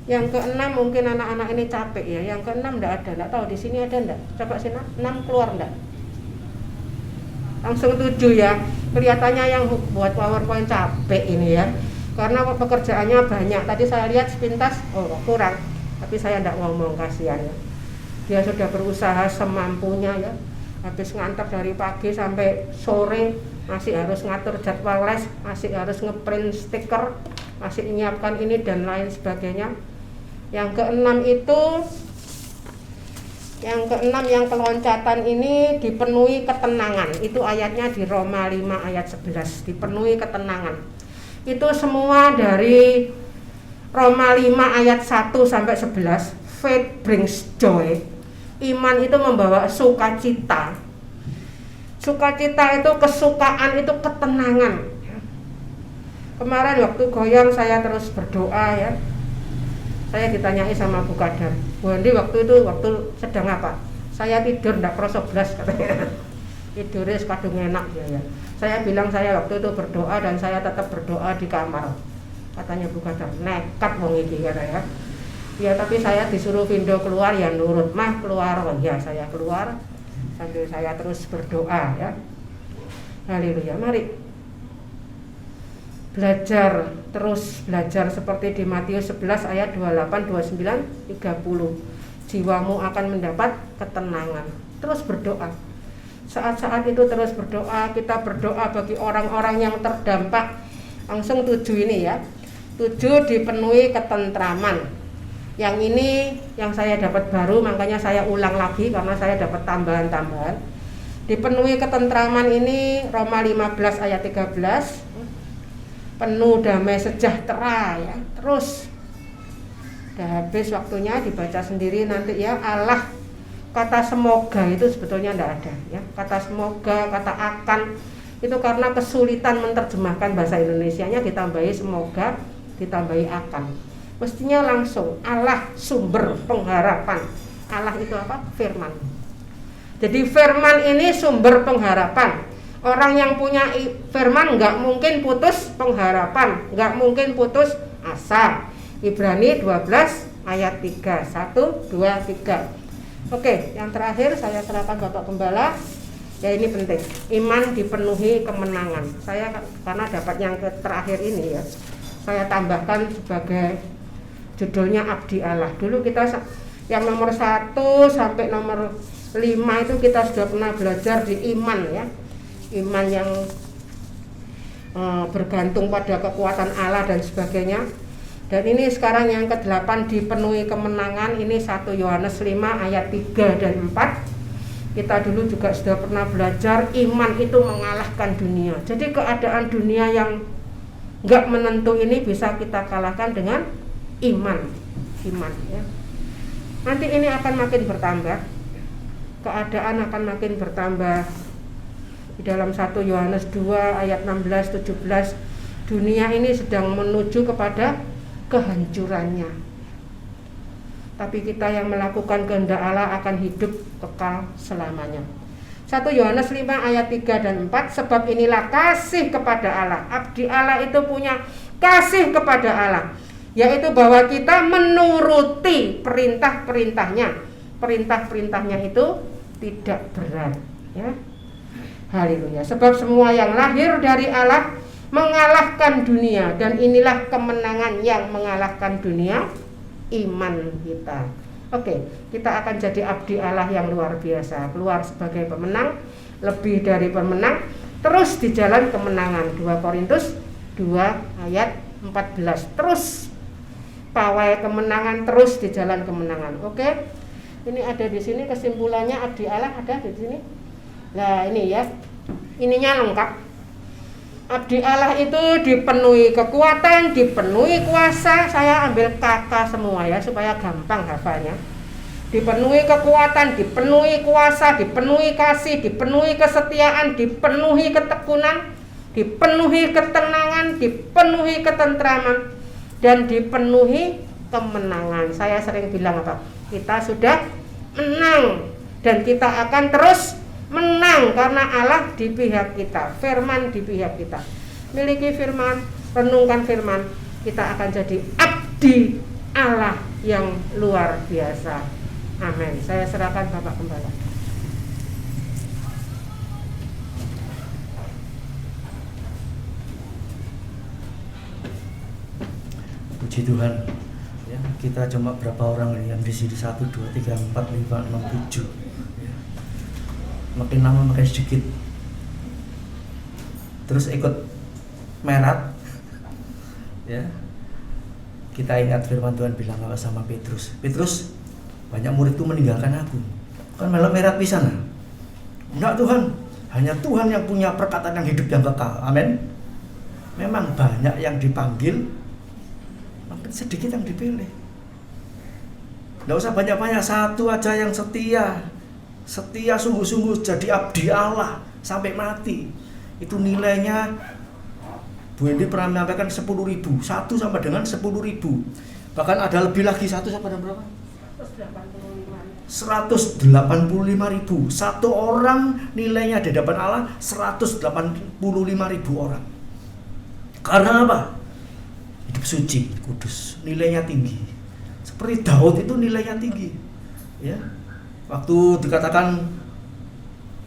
Yang keenam, mungkin anak-anak ini capek ya. Yang keenam enggak ada, enggak tahu di sini ada enggak? Coba sini, 6 keluar enggak? Langsung 7 ya. Kelihatannya yang buat PowerPoint capek ini ya. Karena pekerjaannya banyak. Tadi saya lihat sepintas, kurang. Tapi saya enggak ngomong, kasihan ya. Dia sudah berusaha semampunya ya. Habis ngantar dari pagi sampai sore, masih harus ngatur jadwal les, masih harus ngeprint stiker, masih menyiapkan ini dan lain sebagainya. Yang keenam itu, yang keloncatan ini dipenuhi ketenangan. Itu ayatnya di Roma 5 ayat 11, dipenuhi ketenangan. Itu semua dari Roma 5 ayat 1 sampai 11. Faith brings joy. Iman itu membawa sukacita. Sukacita itu kesukaan, itu ketenangan. Kemarin waktu goyang saya terus berdoa ya. Saya ditanyai sama Bu Kadar, Bu Andi waktu sedang apa? Saya tidur ndak krasa blas katanya. Tidurnya kadung enak ya. Saya bilang saya waktu itu berdoa dan saya tetap berdoa di kamar. Katanya Bu Kadar, nekat wong iki katanya. Ya tapi saya disuruh Vindo keluar ya nurut, mah keluar. Oh ya saya keluar sambil saya terus berdoa ya. Haleluya. Mari terus belajar seperti di Matius 11 ayat 28, 29, 30. Jiwamu akan mendapat ketenangan. Terus berdoa. Saat-saat itu terus berdoa. Kita berdoa bagi orang-orang yang terdampak. Langsung 7 ini ya. 7 dipenuhi ketentraman. Yang ini yang saya dapat baru, makanya saya ulang lagi karena saya dapat tambahan-tambahan. Dipenuhi ketentraman ini Roma 15 ayat 13. Penuh damai sejahtera ya. Terus udah habis waktunya dibaca sendiri nanti ya. Allah, kata semoga itu sebetulnya enggak ada ya. Kata semoga, kata akan itu karena kesulitan menerjemahkan bahasa Indonesianya, ditambahi semoga, ditambahi akan. Mestinya langsung Allah sumber pengharapan. Allah itu apa? Firman. Jadi firman ini sumber pengharapan. Orang yang punya firman nggak mungkin putus pengharapan, nggak mungkin putus asa. Ibrani 12 ayat 3. 1, 2, 3. Oke, yang terakhir saya serahkan Bapak Gembala. Ya ini penting, iman dipenuhi kemenangan. Saya karena dapat yang terakhir ini ya, saya tambahkan sebagai judulnya Abdi Allah. Dulu kita yang nomor 1 sampai nomor 5 itu kita sudah pernah belajar di iman ya. Iman yang bergantung pada kekuatan Allah dan sebagainya. Dan ini sekarang yang ke-8 dipenuhi kemenangan. Ini 1 Yohanes 5 ayat 3 dan 4. Kita dulu juga sudah pernah belajar iman itu mengalahkan dunia. Jadi keadaan dunia yang nggak menentu ini bisa kita kalahkan dengan iman ya. Nanti ini akan makin bertambah, keadaan akan makin bertambah. Di dalam 1 Yohanes 2 ayat 16-17, dunia ini sedang menuju kepada kehancurannya. Tapi kita yang melakukan kehendak Allah akan hidup kekal selamanya. 1 Yohanes 5 ayat 3 dan 4, sebab inilah kasih kepada Allah. Abdi Allah itu punya kasih kepada Allah, yaitu bahwa kita menuruti perintah-perintahnya. Perintah-perintahnya itu tidak berat ya. Haleluya. Sebab semua yang lahir dari Allah mengalahkan dunia, dan inilah kemenangan yang mengalahkan dunia, iman kita. Oke, kita akan jadi abdi Allah yang luar biasa, keluar sebagai pemenang, lebih dari pemenang, terus di jalan kemenangan. 2 Korintus 2 ayat 14. Terus pawai kemenangan, terus di jalan kemenangan. Oke. Ini ada di sini kesimpulannya, abdi Allah ada di sini. Nah, ini ya. Ininya lengkap. Abdi Allah itu dipenuhi kekuatan, dipenuhi kuasa. Saya ambil kakak semua ya supaya gampang hafalnya. Dipenuhi kekuatan, dipenuhi kuasa, dipenuhi kasih, dipenuhi kesetiaan, dipenuhi ketekunan, dipenuhi ketenangan, dipenuhi ketentraman, dan dipenuhi kemenangan. Saya sering bilang apa? Kita sudah menang dan kita akan terus menang karena Allah di pihak kita, firman di pihak kita. Miliki firman, renungkan firman, kita akan jadi abdi Allah yang luar biasa. Amin. Saya serahkan Bapak Gembala. Puji Tuhan. Ya, kita cuma berapa orang yang di sini? 1, 2, 3, 4, 5, 6, 7. Makin lama makin sedikit, terus ikut merat ya. Kita ingat firman Tuhan bilang apa sama Petrus, Petrus, banyak muridku meninggalkan aku, kan malah merat pisan. Enggak Tuhan, hanya Tuhan yang punya perkataan yang hidup yang kekal. Amin. Memang banyak yang dipanggil, makin sedikit yang dipilih. Enggak usah banyak-banyak, satu aja yang setia sungguh-sungguh jadi abdi Allah sampai mati. Itu nilainya, Bu Hendy pernah menyampaikan 10.000, satu sama dengan 10.000. Bahkan ada lebih lagi, satu sama dengan berapa? 185.000. Satu orang nilainya di hadapan Allah 185.000 orang. Karena apa? Hidup suci, kudus, nilainya tinggi. Seperti Daud itu nilainya tinggi ya. Waktu dikatakan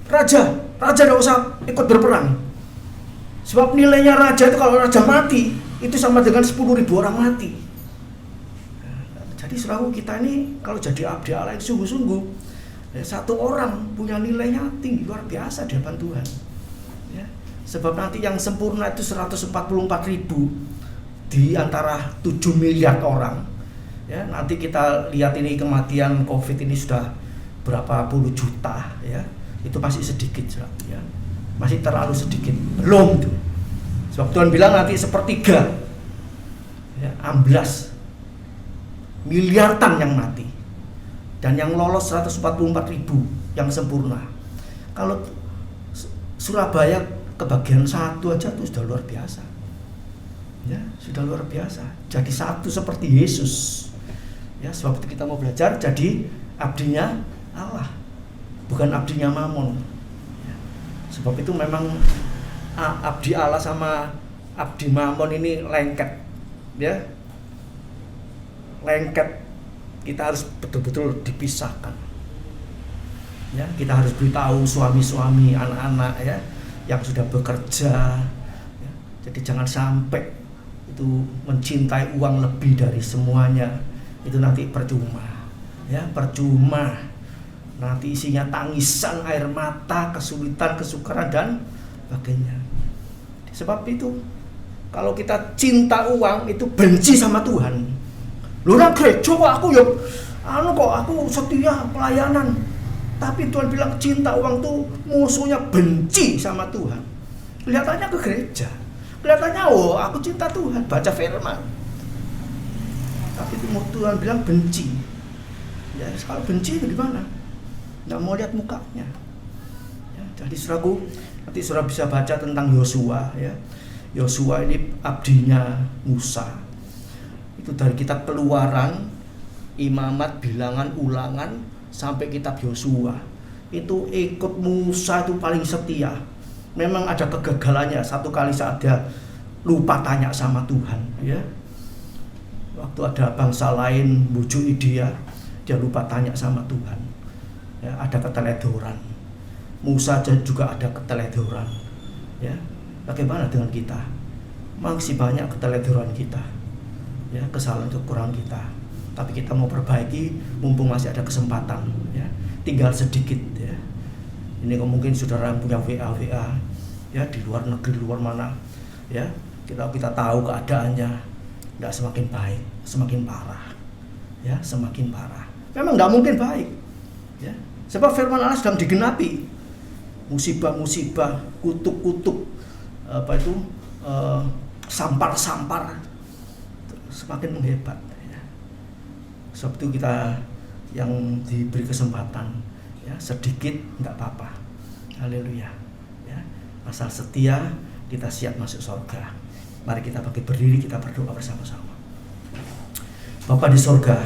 raja tidak usah ikut berperang, sebab nilainya raja itu, kalau raja mati itu sama dengan 10.000 orang mati. Jadi saudaraku, kita ini kalau jadi abdi Allah itu sungguh-sungguh ya, satu orang punya nilainya tinggi luar biasa di hadapan Tuhan ya. Sebab nanti yang sempurna itu 144.000 di antara 7 miliar orang ya. Nanti kita lihat ini kematian COVID ini sudah berapa puluh juta ya, itu masih sedikit ya, masih terlalu sedikit, belum tuh. Sebab Tuhan bilang nanti 1/3 ya, amblas miliaran yang mati, dan yang lolos 144.000 yang sempurna. Kalau Surabaya kebagian 1 aja tuh sudah luar biasa ya, sudah luar biasa. Jadi 1 seperti Yesus ya. Sebab itu kita mau belajar jadi abdinya Allah, bukan abdinya Mamon ya. Sebab itu memang abdi Allah sama abdi Mamon ini lengket ya, lengket. Kita harus betul-betul dipisahkan Ya, kita harus beritahu suami-suami, anak-anak ya yang sudah bekerja. Ya, jadi jangan sampai itu mencintai uang lebih dari semuanya. Itu nanti percuma. Ya, percuma. Nanti isinya tangisan, air mata, kesulitan, kesukaran dan sebagainya. Sebab itu kalau kita cinta uang itu benci sama Tuhan. Lu orang gereja kok aku aku setia pelayanan. Tapi Tuhan bilang cinta uang tuh musuhnya, benci sama Tuhan. Kelihatannya ke gereja, kelihatannya aku cinta Tuhan, baca firman. Tapi Tuhan bilang benci. Ya kalau benci itu gimana? Nggak mau lihat mukanya. Ya, jadi saudaraku, nanti saudara bisa baca tentang Yosua ya. Yosua ini abdinya Musa. Itu dari kitab Keluaran, Imamat, Bilangan, Ulangan sampai kitab Yosua. Itu ikut Musa itu paling setia. Memang ada kegagalannya, satu kali saat dia lupa tanya sama Tuhan ya. Waktu ada bangsa lain bujuki dia lupa tanya sama Tuhan. Ya, ada keteledoran. Musa juga ada keteledoran. Ya. Bagaimana dengan kita? Masih banyak keteledoran kita. Ya, kesalahan kekurangan kita. Tapi kita mau perbaiki mumpung masih ada kesempatan ya. Tinggal sedikit ya. Ini mungkin saudara yang punya WA ya di luar negeri, luar mana ya. Kita tahu keadaannya tidak semakin baik, semakin parah. Ya, semakin parah. Memang tidak mungkin baik. Ya. Sebab firman Allah sedang digenapi. Musibah-musibah, kutuk-kutuk sampar-sampar semakin menghebat. Sebab itu kita yang diberi kesempatan ya, sedikit nggak apa-apa. Haleluya ya. Asal setia, kita siap masuk surga. Mari kita bangkit berdiri, kita berdoa bersama-sama. Bapa di surga,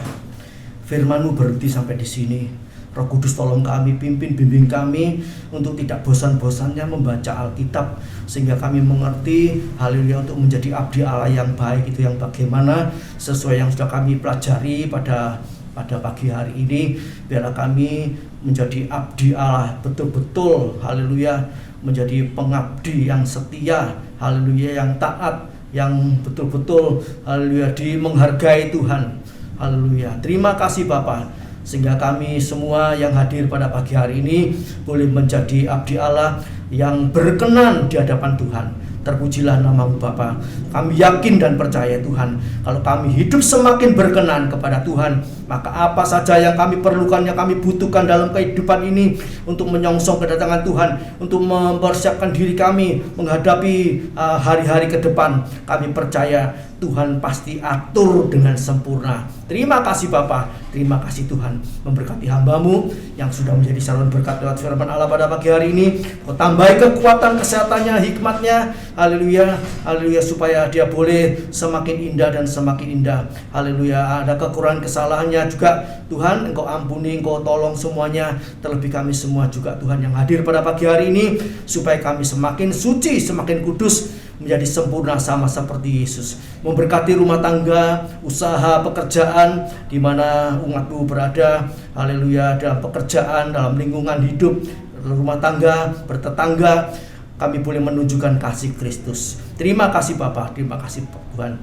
firman-Mu berhenti sampai di sini. Roh Kudus tolong kami, pimpin, bimbing kami untuk tidak bosan-bosannya membaca Alkitab sehingga kami mengerti, haleluya, untuk menjadi abdi Allah yang baik itu yang bagaimana sesuai yang sudah kami pelajari pada pagi hari ini. Biarlah kami menjadi abdi Allah betul-betul, haleluya, menjadi pengabdi yang setia, haleluya, yang taat, yang betul-betul, haleluya, menghargai Tuhan. Haleluya. Terima kasih Bapa, sehingga kami semua yang hadir pada pagi hari ini boleh menjadi abdi Allah yang berkenan di hadapan Tuhan. Terpujilah nama-Mu Bapa. Kami yakin dan percaya Tuhan, kalau kami hidup semakin berkenan kepada Tuhan, maka apa saja yang kami perlukan, yang kami butuhkan dalam kehidupan ini untuk menyongsong kedatangan Tuhan, untuk mempersiapkan diri kami menghadapi hari-hari ke depan, kami percaya Tuhan pasti atur dengan sempurna. Terima kasih Bapa, terima kasih Tuhan. Memberkati hamba-Mu yang sudah menjadi saluran berkat lewat firman Allah pada pagi hari ini. Kau tambahi kekuatan, kesehatannya, hikmatnya, haleluya, haleluya, supaya dia boleh semakin indah dan semakin indah. Haleluya. Ada kekurangan kesalahannya juga Tuhan, Engkau ampuni, Engkau tolong semuanya. Terlebih kami semua juga Tuhan yang hadir pada pagi hari ini, supaya kami semakin suci, semakin kudus, menjadi sempurna sama seperti Yesus. Memberkati rumah tangga, usaha, pekerjaan di mana umat-Mu berada, haleluya, dalam pekerjaan, dalam lingkungan hidup, rumah tangga, bertetangga, kami boleh menunjukkan kasih Kristus. Terima kasih Bapa, terima kasih Tuhan.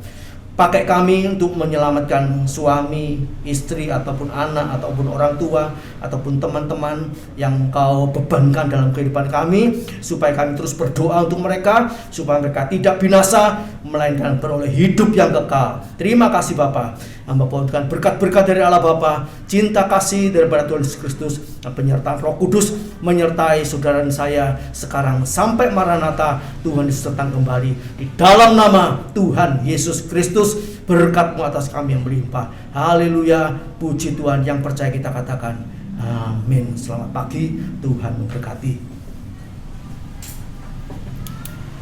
Pakai kami untuk menyelamatkan suami, istri, ataupun anak, ataupun orang tua, ataupun teman-teman yang Kau bebankan dalam kehidupan kami, supaya kami terus berdoa untuk mereka, supaya mereka tidak binasa, melainkan beroleh hidup yang kekal. Terima kasih Bapa. Hamba pohonkan berkat-berkat dari Allah Bapa, cinta kasih daripada Tuhan Yesus Kristus, dan penyertaan Roh Kudus menyertai saudara saya sekarang sampai Maranatha. Tuhan Yesus datang kembali. Di dalam nama Tuhan Yesus Kristus, berkat-Mu atas kami yang melimpah. Haleluya, puji Tuhan. Yang percaya kita katakan amin. Selamat pagi, Tuhan memberkati.